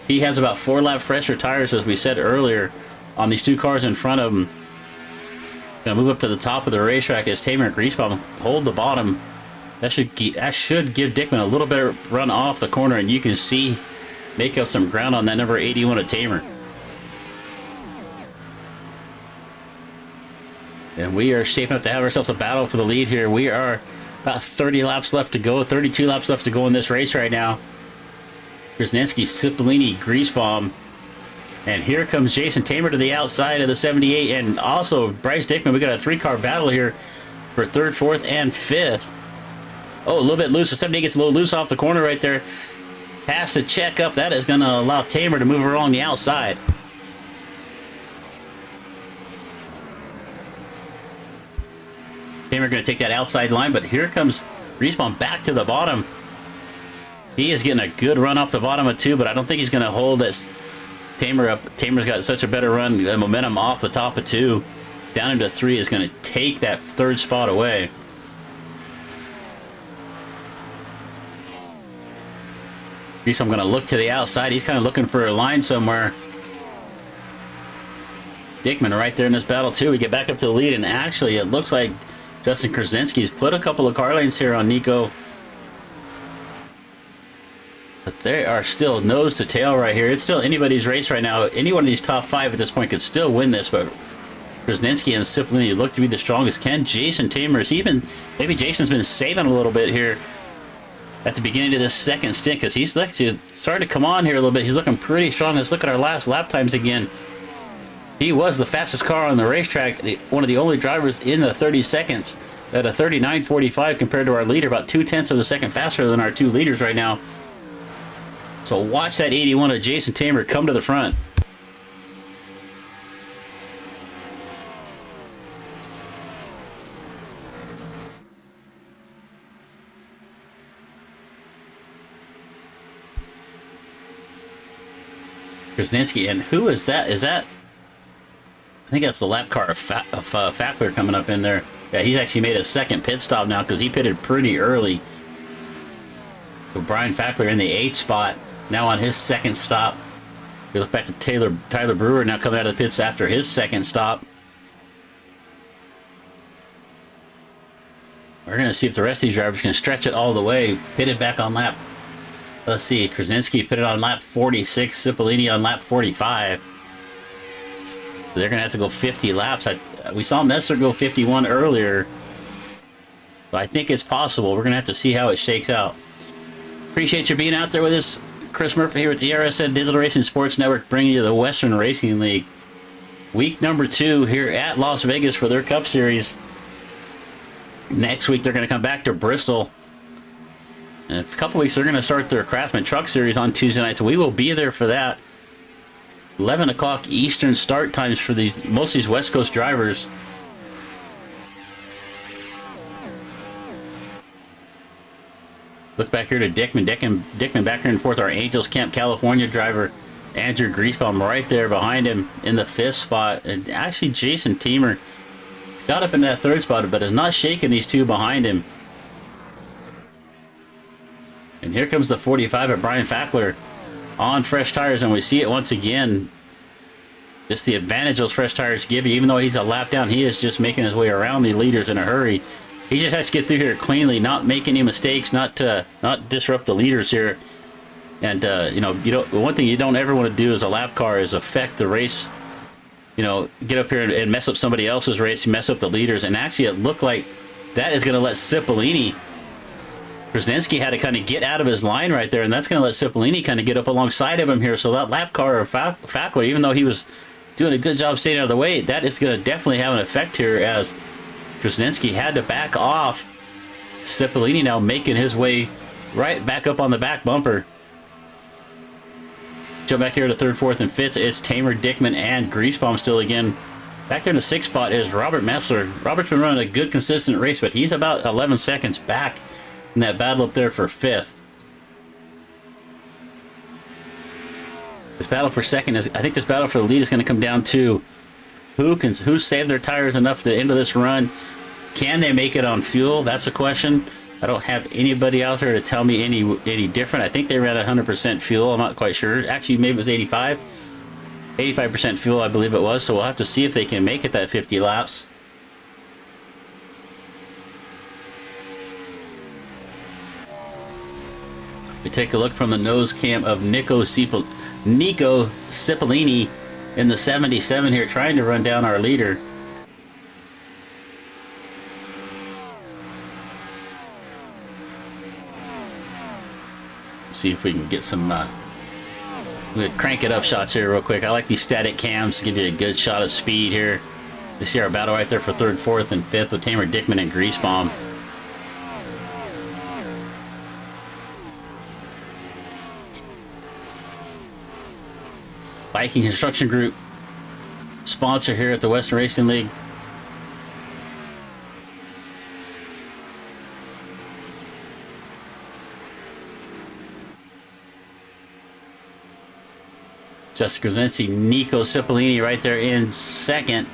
He has about 4 lap fresher tires, as we said earlier, on these 2 cars in front of him. Gonna move up to the top of the racetrack as Tamer and Griesbaum hold the bottom. That should give Dickman a little better run off the corner, and you can see make up some ground on that number 81 of Tamer. And we are shaping up to have ourselves a battle for the lead here. We are about 30 laps left to go, 32 laps left to go in this race right now. Krasnensky, Cipollini, Griesbaum. And here comes Jason Tamer to the outside of the 78, and also Bryce Dickman. We got a 3-car battle here for 3rd, 4th, and 5th. Oh, a little bit loose. The 78 gets a little loose off the corner right there. Has to check up. That is going to allow Tamer to move along the outside. Tamer going to take that outside line, but here comes Griesbaum back to the bottom. He is getting a good run off the bottom of 2, but I don't think he's going to hold this Tamer up. Tamer's got such a better run, momentum off the top of 2. Down into 3 is going to take that 3rd spot away. I'm going to look to the outside. He's kind of looking for a line somewhere. Dickman right there in this battle too. We get back up to the lead, and actually it looks like Justin Krasnensky's put a couple of car lanes here on Nico But they are still nose to tail right here. It's still anybody's race right now. Any one of these top 5 at this point could still win this, but Krasnensky and Cipollini look to be the strongest. Can Jason Tamers, even maybe Jason's been saving a little bit here at the beginning of this second stint, because he's starting to come on here a little bit. He's looking pretty strong. Let's look at our last lap times again. He was the fastest car on the racetrack, one of the only drivers in the 30 seconds at a 39.45 compared to our leader, about 0.2 of a second faster than our 2 leaders right now. So watch that 81 of Jason Tamer come to the front. Krasnensky, and who is that? Is that? I think that's the lap car of Fackler coming up in there. Yeah, he's actually made a second pit stop now because he pitted pretty early. So Brian Fackler in the 8th spot, now on his second stop. We look back to Tyler Brewer now coming out of the pits after his second stop. We're going to see if the rest of these drivers can stretch it all the way. Pitted back on lap. Let's see, Krasnensky pitted on lap 46, Cipollini on lap 45. They're going to have to go 50 laps. We saw Messer go 51 earlier. So I think it's possible. We're going to have to see how it shakes out. Appreciate you being out there with us. Chris Murphy here at the DRSN Digital Racing Sports Network, bringing you the Western Racing League. Week number 2 here at Las Vegas for their Cup Series. Next week, they're going to come back to Bristol. In a couple weeks, they're going to start their Craftsman Truck Series on Tuesday night, so we will be there for that. 11 o'clock Eastern start times for most of these West Coast drivers. Look back here to Dickman. Dickman back here in 4th. Our Angels Camp, California driver, Andrew Griesbaum, right there behind him in the 5th spot. And actually, Jason Tamer got up in that 3rd spot, but is not shaking these 2 behind him. And here comes the 45 of Brian Fackler on fresh tires, and we see it once again. Just the advantage those fresh tires give you. Even though he's a lap down, he is just making his way around the leaders in a hurry. He just has to get through here cleanly, not make any mistakes, not disrupt the leaders here. And one thing you don't ever want to do as a lap car is affect the race. Get up here and mess up somebody else's race, mess up the leaders. And actually, it looked like that is going to let Cipollini. Krasnensky had to kind of get out of his line right there, and that's going to let Cipollini kind of get up alongside of him here. So that lap car of Fackler, even though he was doing a good job staying out of the way, that is going to definitely have an effect here as Krasnensky had to back off. Cipollini now making his way right back up on the back bumper. Jump back here to 3rd, 4th, and 5th. It's Tamer, Dickman, and Griesbaum still again. Back there in the 6th spot is Robert Messler. Robert's been running a good, consistent race, but he's about 11 seconds back in that battle up there for 5th. This battle for 2nd is, I think this battle for the lead is going to come down to who saved their tires enough at the end of this run. Can they make it on fuel? That's a question. I don't have anybody out there to tell me any different. I think they ran 100% fuel. I'm not quite sure. Actually, maybe it was 85% fuel, I believe it was. So we'll have to see if they can make it that 50 laps. We take a look from the nose cam of Nico Cipollini in the 77 here, trying to run down our leader. See if we can get some we'll crank it up shots here real quick. I like these static cams to give you a good shot of speed here. You see our battle right there for 3rd, 4th, and 5th with Tamer, Dickman, and Griesbaum. Viking Construction Group, sponsor here at the Western Racing League. Jessica Krasnensky, Nico Cipollini right there in 2nd.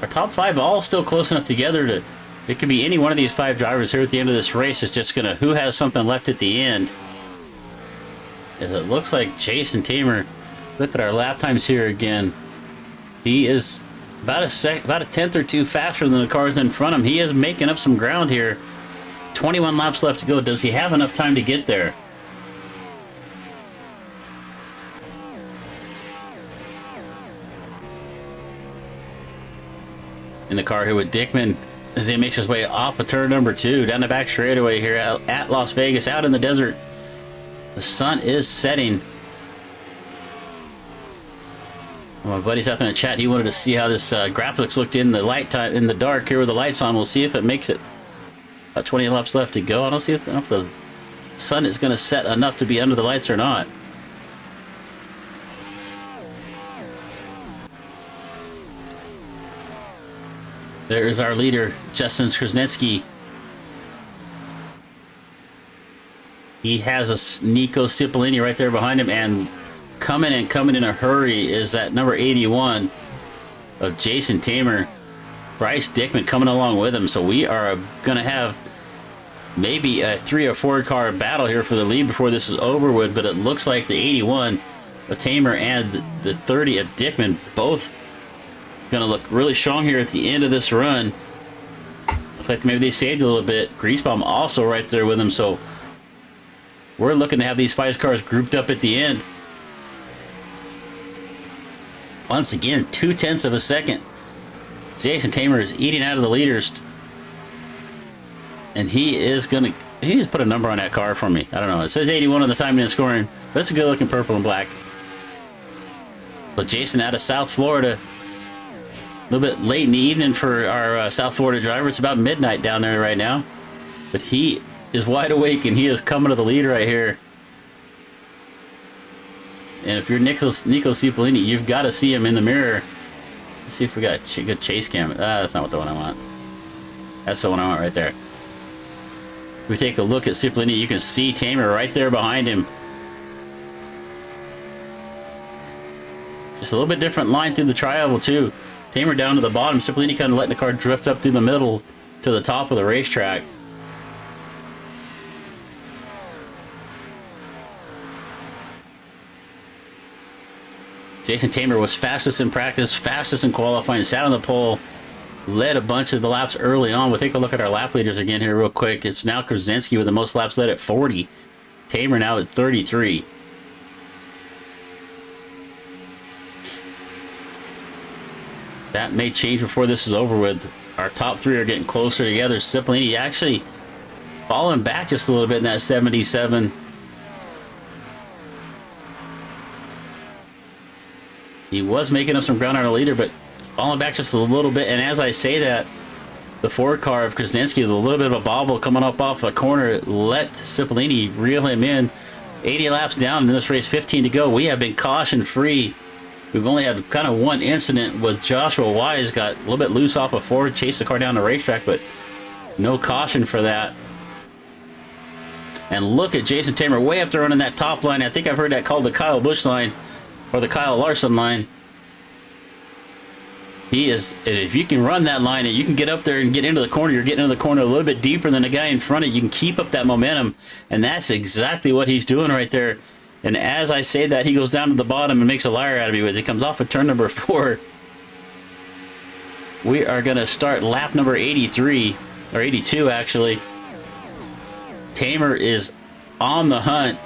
Our top 5 all still close enough together to, it could be any one of these 5 drivers here at the end of this race. It's just gonna, who has something left at the end. As it looks like Jason Tamer, look at our lap times here again. He is about a 10th or 2 faster than the cars in front of him. He is making up some ground here. 21 laps left to go. Does he have enough time to get there? in the car here with Dickman as he makes his way off of turn number 2 down the back straightaway here at Las Vegas, out in the desert. The sun is setting. My buddy's out there in the chat. He wanted to see how this graphics looked in the light time, in the dark here with the lights on. We'll see if it makes it. About 20 laps left to go. I don't see if the sun is going to set enough to be under the lights or not. There is our leader, Justin Krasnitsky. He has a Nico Cipollini right there behind him, and coming in a hurry is that number 81 of Jason Tamer. Bryce Dickman coming along with him, so we are going to have maybe a 3 or 4 car battle here for the lead before this is over with, but it looks like the 81 of Tamer and the 30 of Dickman both going to look really strong here at the end of this run. Looks like maybe they saved a little bit. Greasebomb also right there with him, so we're looking to have these 5 cars grouped up at the end. Once again, 0.2 of a second. Jason Tamer is eating out of the leaders. And he is going to... He just put a number on that car for me. I don't know. It says 81 on the timing and scoring. But it's a good-looking purple and black. So Jason out of South Florida. A little bit late in the evening for our South Florida driver. It's about midnight down there right now. But he is wide awake, and he is coming to the lead right here. And if you're Nico Cipollini, you've got to see him in the mirror. Let's see if we got a good chase cam. That's not the one I want. That's the one I want right there. If we take a look at Cipollini, you can see Tamer right there behind him. Just a little bit different line through the tri-oval too. Tamer down to the bottom, Cipollini kind of letting the car drift up through the middle to the top of the racetrack. Jason Tamer was fastest in practice, fastest in qualifying, sat on the pole, led a bunch of the laps early on. We'll take a look at our lap leaders again here real quick. It's now Krasinski with the most laps led at 40. Tamer now at 33. That may change before this is over with. Our top 3 are getting closer together. Cipollini actually falling back just a little bit in that 77. He was making up some ground on our leader, but falling back just a little bit. And as I say that, the 4 car of Krasinski with a little bit of a bobble coming up off the corner let Cipollini reel him in. 80 laps down in this race, 15 to go. We have been caution free. We've only had kind of one incident with Joshua Wise, got a little bit loose off of Ford, chased the car down the racetrack, but no caution for that. And look at Jason Tamer way up there running that top line. I think I've heard that called the Kyle Busch line or the Kyle Larson line. He is, if you can run that line and you can get up there and get into the corner, you're getting into the corner a little bit deeper than the guy in front of you. You can keep up that momentum, and that's exactly what he's doing right there. And as I say that, he goes down to the bottom and makes a liar out of me with it. He comes off of turn number 4. We are going to start lap number 83, or 82 actually. Tamer is on the hunt.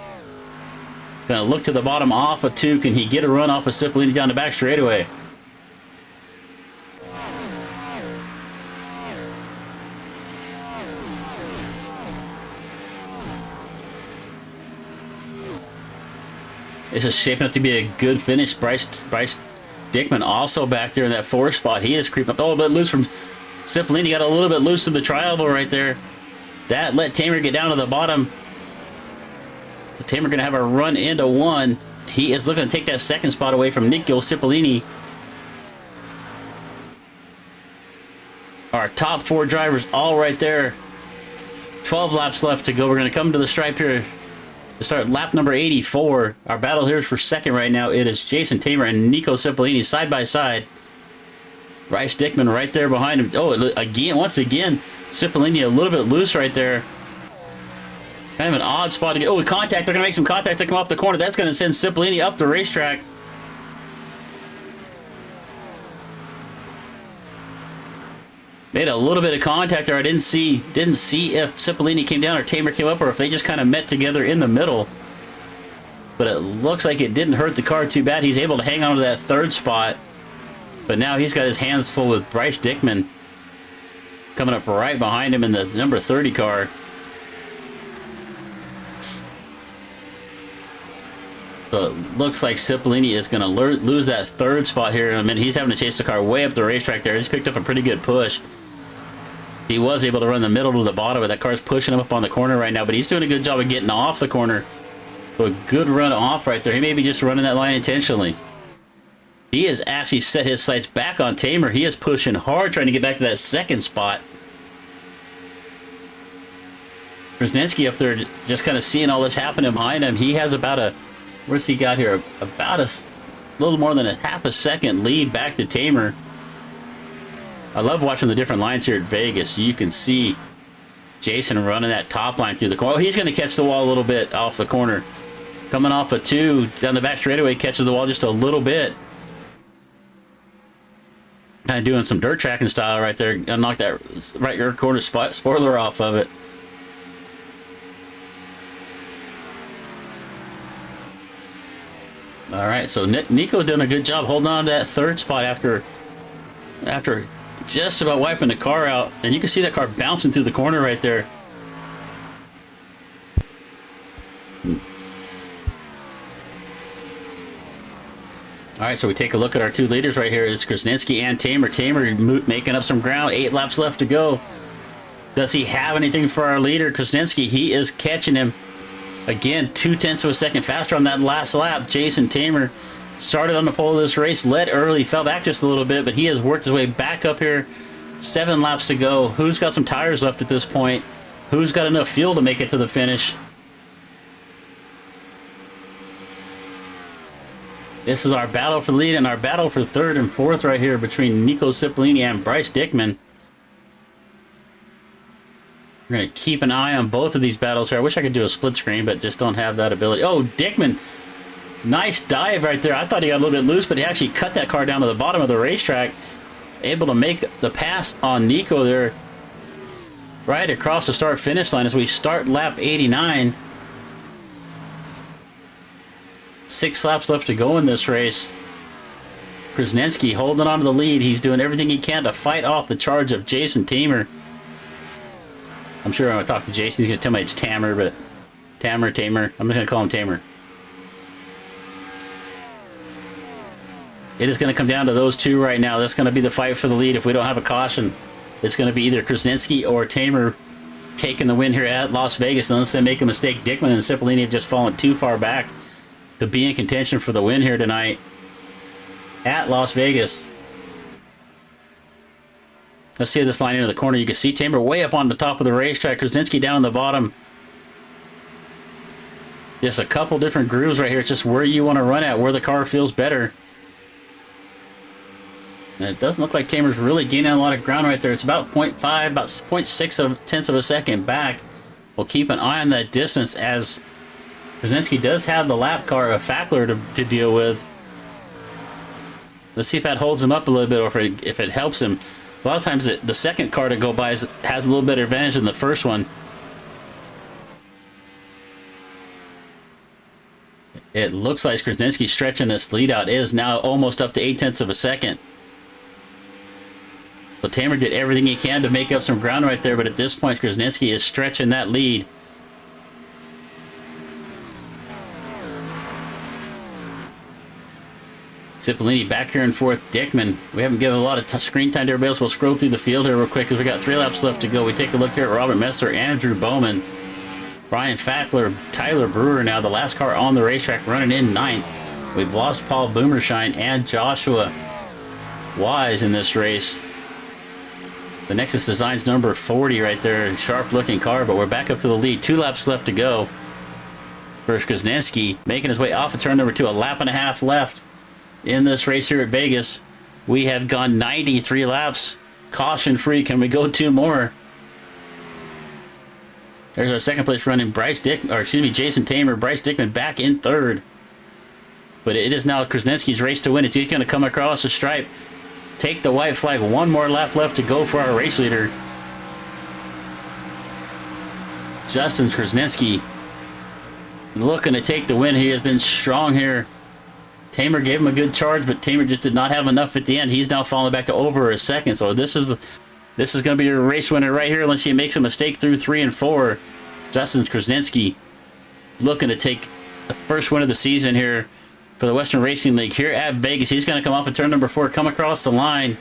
Going to look to the bottom off of 2. Can he get a run off of Cipollini down the back straightaway? This is shaping up to be a good finish. Bryce Dickman also back there in that 4 spot. He is creeping up a little bit loose from Cipollini. Got a little bit loose to the tri-oval right there. That let Tamer get down to the bottom. Tamer going to have a run into 1. He is looking to take that 2nd spot away from Nico Cipollini. Our top 4 drivers all right there. 12 laps left to go. We're going to come to the stripe here to start lap number 84. Our battle here is for 2nd right now. It is Jason Tamer and Nico Cipollini side by side. Bryce Dickman right there behind him. Oh, again, once again, Cipollini a little bit loose right there. Kind of an odd spot to get. Oh, contact. They're going to make some contact to come off the corner. That's going to send Cipollini up the racetrack. Made a little bit of contact there. I didn't see if Cipollini came down or Tamer came up, or if they just kind of met together in the middle. But it looks like it didn't hurt the car too bad. He's able to hang on to that 3rd spot. But now he's got his hands full with Bryce Dickman. coming up right behind him in the number 30 car. So it looks like Cipollini is going to lose that third spot here in a minute. He's having to chase the car way up the racetrack there. He's picked up a pretty good push. He was able to run the middle to the bottom, but that car's pushing him up on the corner right now, but he's doing a good job of getting off the corner. So a good run off right there. He may be just running that line intentionally. He has actually set his sights back on Tamer. He is pushing hard, trying to get back to that second spot. Krasnensky up there just kind of seeing all this happening behind him. He has about a, where's he got here? About a little more than a half a second lead back to Tamer. I love watching the different lines here at Vegas. You can see Jason running that top line through the corner. Oh, he's going to catch the wall a little bit off the corner. Coming off a 2 down the back straightaway, catches the wall just a little bit. Kind of doing some dirt tracking style right there. Gonna knock that right rear corner spoiler off of it. All right, so Nico doing a good job holding on to that third spot after just about wiping the car out, and you can see that car bouncing through the corner right there. All right, so we take a look at our two leaders right here. It's Krasnensky and Tamer. Tamer making up some ground. 8 laps left to go. Does he have anything for our leader, Krasnensky? He is catching him. Again, 0.2 of a second faster on that last lap. Jason Tamer started on the pole of this race, led early, fell back just a little bit, but he has worked his way back up here. 7 laps to go. Who's got some tires left at this point? Who's got enough fuel to make it to the finish? This is our battle for the lead and our battle for third and fourth right here between Nico Cipollini and Bryce Dickman. We're going to keep an eye on both of these battles here. I wish I could do a split screen, but just don't have that ability. Oh, Dickman. Nice dive right there. I thought he got a little bit loose, but he actually cut that car down to the bottom of the racetrack. Able to make the pass on Nico there right across the start-finish line as we start lap 89. 6 laps left to go in this race. Krasnensky holding on to the lead. He's doing everything he can to fight off the charge of Jason Tamer. I'm sure I'm going to talk to Jason. He's going to tell me it's Tamer, but Tamer. I'm just going to call him Tamer. It is going to come down to those two right now. That's going to be the fight for the lead. If we don't have a caution, it's going to be either Krasnensky or Tamer taking the win here at Las Vegas. Unless they make a mistake, Dickman and Cipollini have just fallen too far back to be in contention for the win here tonight at Las Vegas. Let's see this line into the corner. You can see Tamer way up on the top of the racetrack. Krasnensky down on the bottom. Just a couple different grooves right here. It's just where you want to run at, where the car feels better. And it doesn't look like Tamer's really gaining a lot of ground right there. It's about 0.5, about 0.6 of a second back. We'll keep an eye on that distance as Krasnensky does have the lap car of Fackler to deal with. Let's see if that holds him up a little bit or if it helps him. A lot of times the second car to go by has a little bit of advantage than the first one. It looks like Krasnensky stretching this lead out. It is now almost up to 0.8 of a second. So Tamer did everything he can to make up some ground right there, but at this point Krasnensky is stretching that lead. Cipollini back here in fourth. Dickman, we haven't given a lot of screen time to everybody else. We'll scroll through the field here real quick because we got 3 laps left to go. We take a look here at Robert Messler, Andrew Bowman, Brian Fackler, Tyler Brewer now, the last car on the racetrack running in 9th. We've lost Paul Boomershine and Joshua Wise in this race. The Nexus Designs number 40 right there, sharp looking car, but we're back up to the lead. 2 laps left to go. First Krasnensky making his way off of turn number 2, a lap and a half left. In this race here at Vegas, we have gone 93 laps, caution free. Can we go 2 more? There's our second place running, Jason Tamer. Bryce Dickman back in 3rd. But it is now Krasnensky's race to win. It's he's going to come across the stripe, take the white flag. 1 more lap left to go for our race leader, Justin Krasnensky, looking to take the win. He has been strong here. Tamer gave him a good charge, but Tamer just did not have enough at the end. He's now falling back to over a second. So this is This is going to be your race winner right here, unless he makes a mistake through 3 and 4. Justin Krasinski looking to take the first win of the season here for the Western Racing League here at Vegas. He's going to come off of turn number 4, come across the line,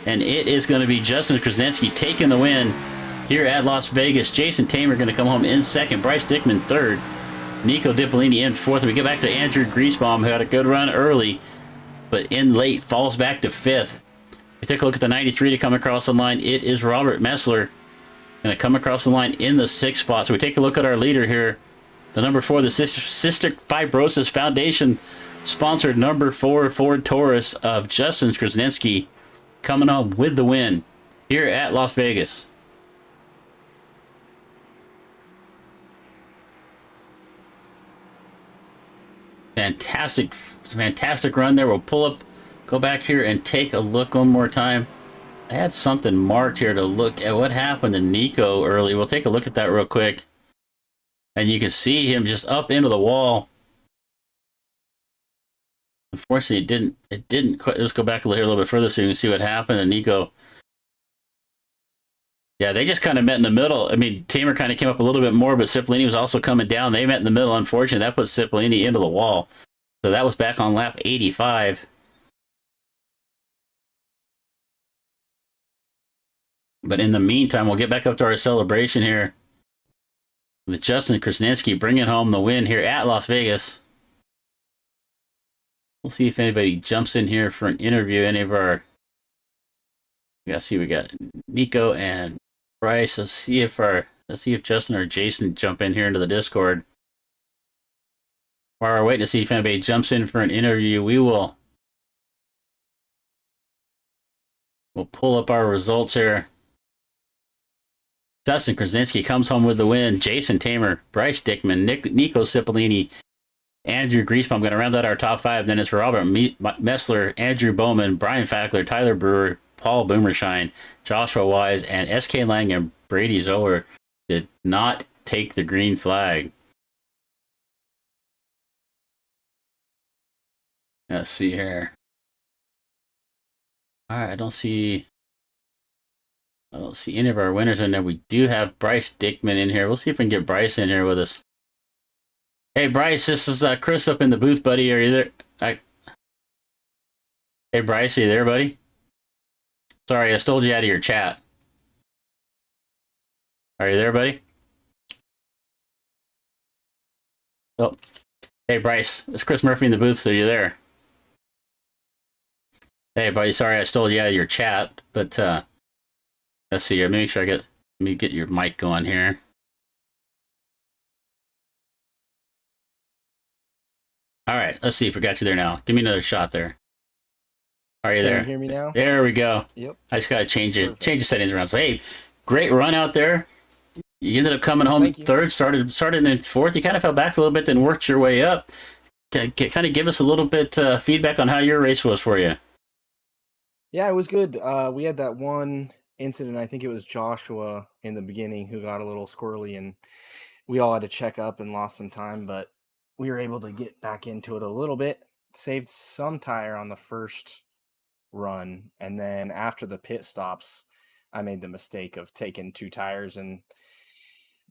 and it is going to be Justin Krasinski taking the win here at Las Vegas. Jason Tamer going to come home in second, Bryce Dickman third, Nico Dipolini in fourth. We get back to Andrew Griesbaum, who had a good run early, but in late falls back to fifth. We take a look at the 93 to come across the line. It is Robert Messler going to come across the line in the 6th spot. So we take a look at our leader here. The number 4, the Cystic Fibrosis Foundation sponsored number 4 Ford Taurus of Justin Krasinski coming home with the win here at Las Vegas. Fantastic run there. We'll pull up, go back here and take a look one more time. I had something marked here to look at what happened to Nico early. We'll take a look at that real quick. And you can see him just up into the wall. Unfortunately, it didn't quite. Let's go back a little bit further so you can see what happened. And Nico, yeah, they just kind of met in the middle. I mean, Tamer kind of came up a little bit more, but Cipollini was also coming down. They met in the middle. Unfortunately, that put Cipollini into the wall. So that was back on lap 85. But in the meantime, we'll get back up to our celebration here with Justin Krasinski bringing home the win here at Las Vegas. We'll see if anybody jumps in here for an interview. Any of our... We got Nico and Bryce. Let's see if Justin or Jason jump in here into the Discord. While we're waiting to see if anybody jumps in for an interview, we'll pull up our results here. Justin Krasinski comes home with the win. Jason Tamer, Bryce Dickman, Nico Cipollini, Andrew Griesbaum. Going to round out our top 5. Then it's Robert Messler, Andrew Bowman, Brian Fackler, Tyler Brewer, Paul Boomershine, Joshua Wise, and S.K. Lang and Brady Zoller did not take the green flag. Let's see here. All right, I don't see any of our winners in there. We do have Bryce Dickman in here. We'll see if we can get Bryce in here with us. Hey, Bryce, this is Chris up in the booth, buddy. Are you there? Hey, Bryce, are you there, buddy? Sorry, I stole you out of your chat. Are you there, buddy? Oh, hey, Bryce, it's Chris Murphy in the booth. So you there? Hey, buddy, sorry I stole you out of your chat, but let's see here. Make sure let me get your mic going here. All right, let's see if we got you there now. Give me another shot there. Are you there? Can you hear me now? There we go. Yep. I just got to change the settings around. So, hey, great run out there. You ended up coming home third, started in 4th. You kind of fell back a little bit, then worked your way up. Kind of give us a little bit feedback on how your race was for you. Yeah, it was good. We had that one incident, I think it was Joshua in the beginning, who got a little squirrely, and we all had to check up and lost some time, but we were able to get back into it a little bit, saved some tire on the first run, and then after the pit stops, I made the mistake of taking 2 tires and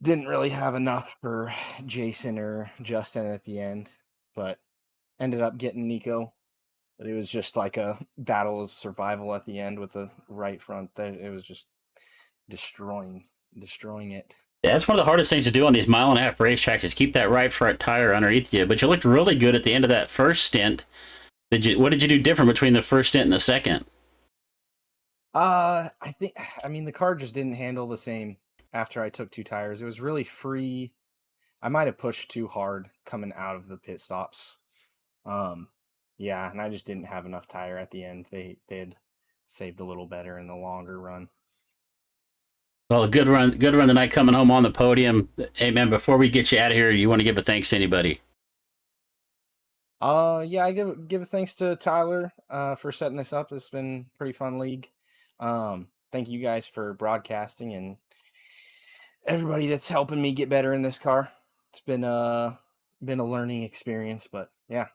didn't really have enough for Jason or Justin at the end, but ended up getting Nico. But it was just like a battle of survival at the end with the right front. It was just destroying it. Yeah, that's one of the hardest things to do on these 1.5-mile racetracks is keep that right front tire underneath you. But you looked really good at the end of that first stint. What did you do different between the first stint and the second? I mean, the car just didn't handle the same after I took 2 tires. It was really free. I might have pushed too hard coming out of the pit stops. Yeah, and I just didn't have enough tire at the end. They had saved a little better in the longer run. Well, a good run tonight, coming home on the podium. Hey, man, before we get you out of here, you want to give a thanks to anybody? Yeah, I give a thanks to Tyler for setting this up. It's been a pretty fun league. Thank you guys for broadcasting and everybody that's helping me get better in this car. It's been a learning experience, but yeah.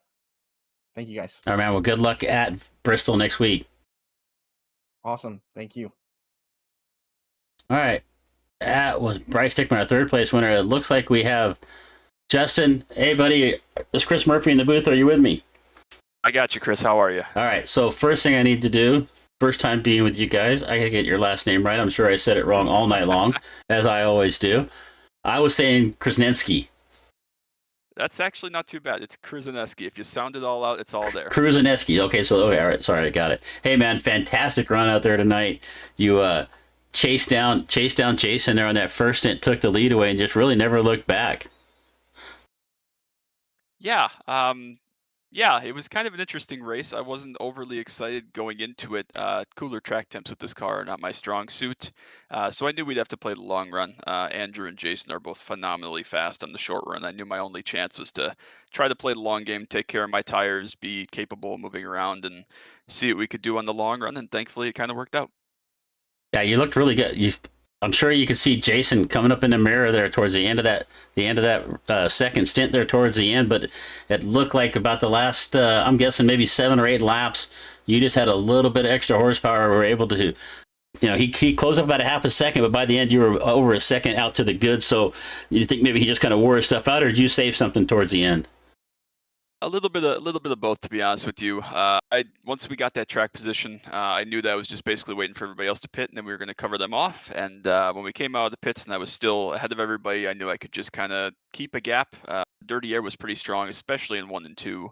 Thank you guys. All right, man. Well, good luck at Bristol next week. Awesome. Thank you. All right. That was Bryce Dickman, our third place winner. It looks like we have Justin. Hey, buddy. It's Chris Murphy in the booth. Are you with me? I got you, Chris. How are you? All right. So, first thing I need to do, first time being with you guys, I got to get your last name right. I'm sure I said it wrong all night long, as I always do. I was saying Krasnensky. That's actually not too bad. It's Krzyzewski. If you sound it all out, it's all there. Krzyzewski. Okay, so okay, all right. Sorry, I got it. Hey, man, fantastic run out there tonight. You chased down Jason there on that first stint, took the lead away, and just really never looked back. Yeah. Yeah, it was kind of an interesting race. I wasn't overly excited going into it. Cooler track temps with this car are not my strong suit. So I knew we'd have to play the long run. Andrew and Jason are both phenomenally fast on the short run. I knew my only chance was to try to play the long game, take care of my tires, be capable of moving around, and see what we could do on the long run. And thankfully, it kind of worked out. Yeah, you looked really good. I'm sure you could see Jason coming up in the mirror there towards the end of that second stint there towards the end, but it looked like about the last, I'm guessing maybe 7 or 8 laps, you just had a little bit of extra horsepower. Were able to, he closed up about a half a second, but by the end you were over a second out to the good. So you think maybe he just kind of wore his stuff out, or did you save something towards the end? A little bit of both, to be honest with you. Once we got that track position, I knew that I was just basically waiting for everybody else to pit, and then we were going to cover them off. And when we came out of the pits, and I was still ahead of everybody, I knew I could just kind of keep a gap. Dirty air was pretty strong, especially in 1 and 2.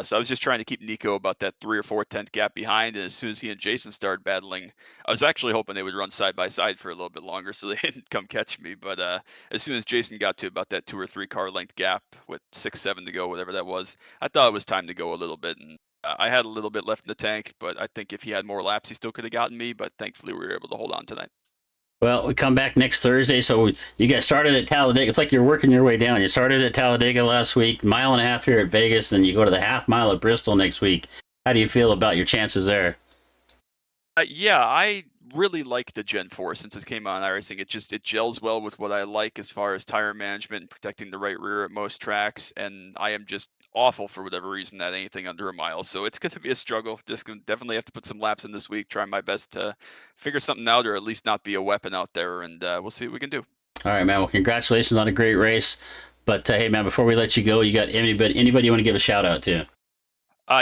So I was just trying to keep Nico about that 3 or 4 tenth gap behind. And as soon as he and Jason started battling, I was actually hoping they would run side by side for a little bit longer so they didn't come catch me. But as soon as Jason got to about that 2 or 3 car length gap with 6, 7 to go, whatever that was, I thought it was time to go a little bit. And I had a little bit left in the tank, but I think if he had more laps, he still could have gotten me. But thankfully, we were able to hold on tonight. Well, we come back next Thursday. So you guys started at Talladega. It's like you're working your way down. You started at Talladega last week, mile and a half here at Vegas, then you go to the half mile at Bristol next week. How do you feel about your chances there? Yeah, I really like the Gen 4 since it came out on iRacing. It gels well with what I like as far as tire management and protecting the right rear at most tracks. And I am just awful for whatever reason at anything under a mile. So it's going to be a struggle. Just going to definitely have to put some laps in this week. Try my best to figure something out, or at least not be a weapon out there. And we'll see what we can do. All right, man. Well, congratulations on a great race. But hey, man, before we let you go, you got anybody you want to give a shout out to?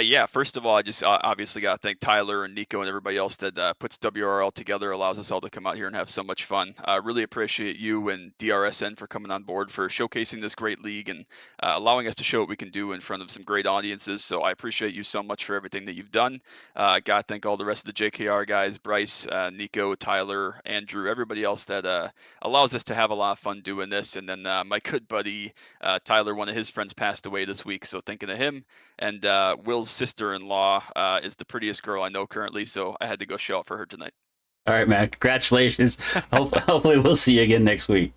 Yeah, first of all, I just obviously got to thank Tyler and Nico and everybody else that puts WRL together, allows us all to come out here and have so much fun. Really appreciate you and DRSN for coming on board, for showcasing this great league and allowing us to show what we can do in front of some great audiences. So I appreciate you so much for everything that you've done. Got to thank all the rest of the JKR guys, Bryce, Nico, Tyler, Andrew, everybody else that allows us to have a lot of fun doing this. And then my good buddy Tyler, one of his friends passed away this week, so thinking of him. And Will's sister-in-law is the prettiest girl I know currently, so I had to go show up for her tonight. All right, man. Congratulations. Hopefully we'll see you again next week.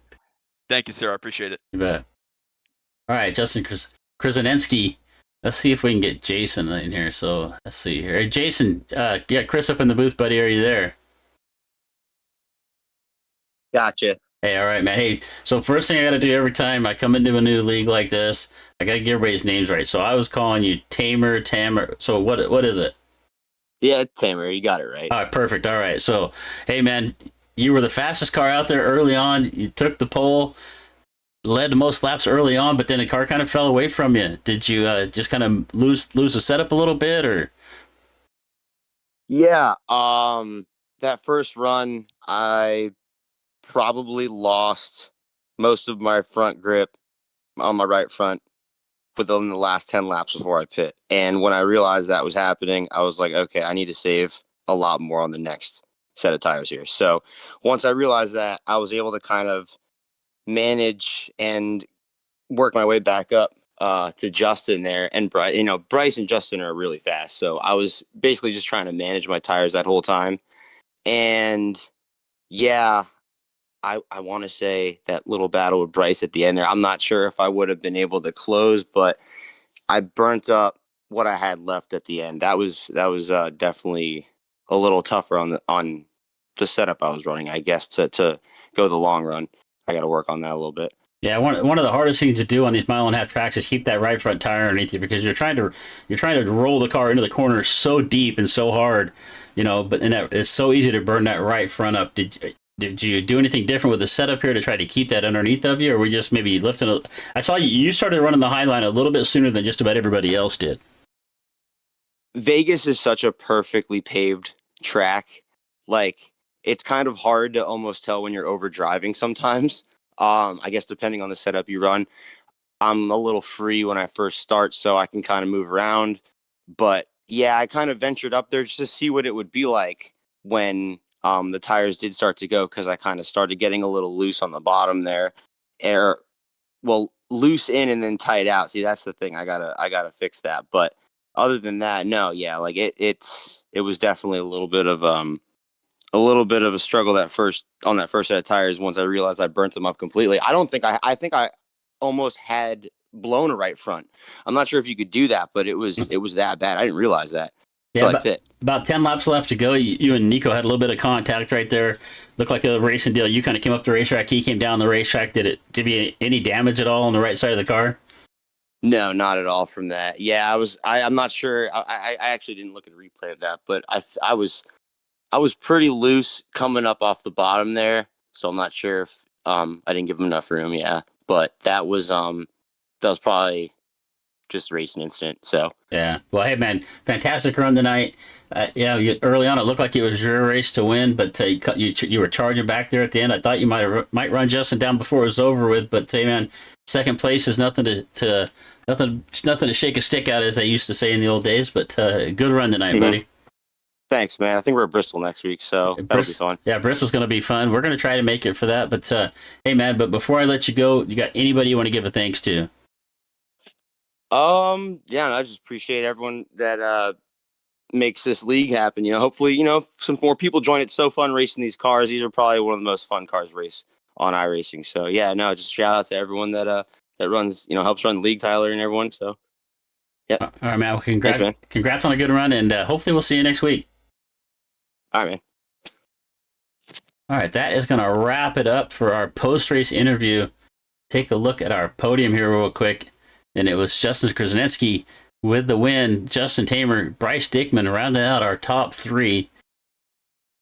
Thank you, sir. I appreciate it. You bet. All right, Justin Krzyzewski. Let's see if we can get Jason in here. So let's see here. Hey, Jason, yeah, Chris up in the booth, buddy. Are you there? Gotcha. Hey, all right, man. Hey, so first thing I got to do every time I come into a new league like this, I got to get everybody's names right. So I was calling you Tamer. So what is it? Yeah, Tamer, you got it right. All right, perfect. All right. So, hey, man, you were the fastest car out there early on. You took the pole, led the most laps early on, but then the car kind of fell away from you. Did you just kind of lose the setup a little bit, or? Yeah, that first run, I probably lost most of my front grip on my right front within the last 10 laps before I pit. And when I realized that was happening, I was like, okay, I need to save a lot more on the next set of tires here. So once I realized that, I was able to kind of manage and work my way back up to Justin there. And Bryce and Justin are really fast. So I was basically just trying to manage my tires that whole time. And yeah, I want to say that little battle with Bryce at the end there, I'm not sure if I would have been able to close, but I burnt up what I had left at the end. That was definitely a little tougher on the setup I was running, I guess, to go the long run. I got to work on that a little bit. Yeah, one of the hardest things to do on these mile and a half tracks is keep that right front tire underneath you, because you're trying to roll the car into the corner so deep and so hard, but that it's so easy to burn that right front up. did you do anything different with the setup here to try to keep that underneath of you, or were we just maybe lifting it? I saw you started running the high line a little bit sooner than just about everybody else did. Vegas is such a perfectly paved track. Like, it's kind of hard to almost tell when you're over driving sometimes. I guess depending on the setup you run. I'm a little free when I first start, so I can kind of move around. But yeah, I kind of ventured up there just to see what it would be like when the tires did start to go, because I kind of started getting a little loose on the bottom there. Well, loose in and then tight out. See, that's the thing. I gotta fix that. But other than that, no, yeah, like it was definitely a little bit of a struggle that first set of tires once I realized I burnt them up completely. I think I almost had blown a right front. I'm not sure if you could do that, but it was that bad. I didn't realize that. Yeah, about 10 laps left to go. You and Nico had a little bit of contact right there. Looked like a racing deal. You kind of came up the racetrack. He came down the racetrack. Did you any damage at all on the right side of the car? No, not at all from that. Yeah, I'm not sure. I actually didn't look at a replay of that, but I was pretty loose coming up off the bottom there. So I'm not sure if I didn't give him enough room. Yeah, but that was probably just a racing incident. So yeah. Well, hey man, fantastic run tonight. Early on it looked like it was your race to win, but you were charging back there at the end. I thought you might run Justin down before it was over with, but hey man, second place is nothing to shake a stick at, as they used to say in the old days. But good run tonight, buddy. Thanks, man. I think we're at Bristol next week, so that'll be fun. Yeah, Bristol's going to be fun. We're going to try to make it for that. But hey, man, but before I let you go, you got anybody you want to give a thanks to? Yeah, I just appreciate everyone that makes this league happen. Hopefully, some more people join. It's so fun racing these cars. These are probably one of the most fun cars to race on iRacing. So yeah, no, just shout out to everyone that runs, helps run the league, Tyler and everyone. So yeah. All right, man. Well, congrats, Thanks, man. Congrats on a good run, and hopefully we'll see you next week. All right, man. All right, that is going to wrap it up for our post-race interview. Take a look at our podium here real quick. And it was Justin Krasinski with the win. Justin Tamer, Bryce Dickman rounding out our top three.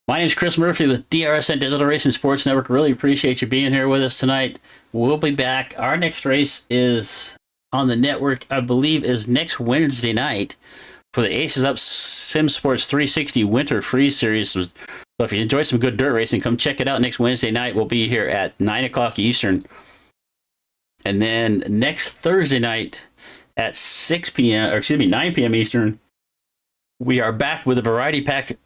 My name is Chris Murphy with DRSN Digital Racing Sports Network. Really appreciate you being here with us tonight. We'll be back. Our next race is on the network, I believe, is next Wednesday night for the Aces Up Sim Sports 360 Winter Freeze Series. So if you enjoy some good dirt racing, come check it out next Wednesday night. We'll be here at 9 o'clock Eastern. And then next Thursday night at 9 p.m. Eastern, we are back with a Variety Pack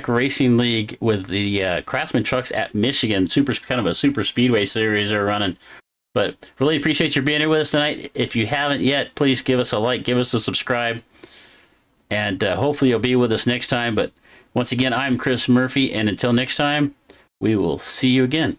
Racing League with the Craftsman trucks at Michigan. Kind of a super speedway series they're running. But really appreciate you being here with us tonight. If you haven't yet, please give us a like, give us a subscribe, and hopefully you'll be with us next time. But once again, I'm Chris Murphy, and until next time, we will see you again.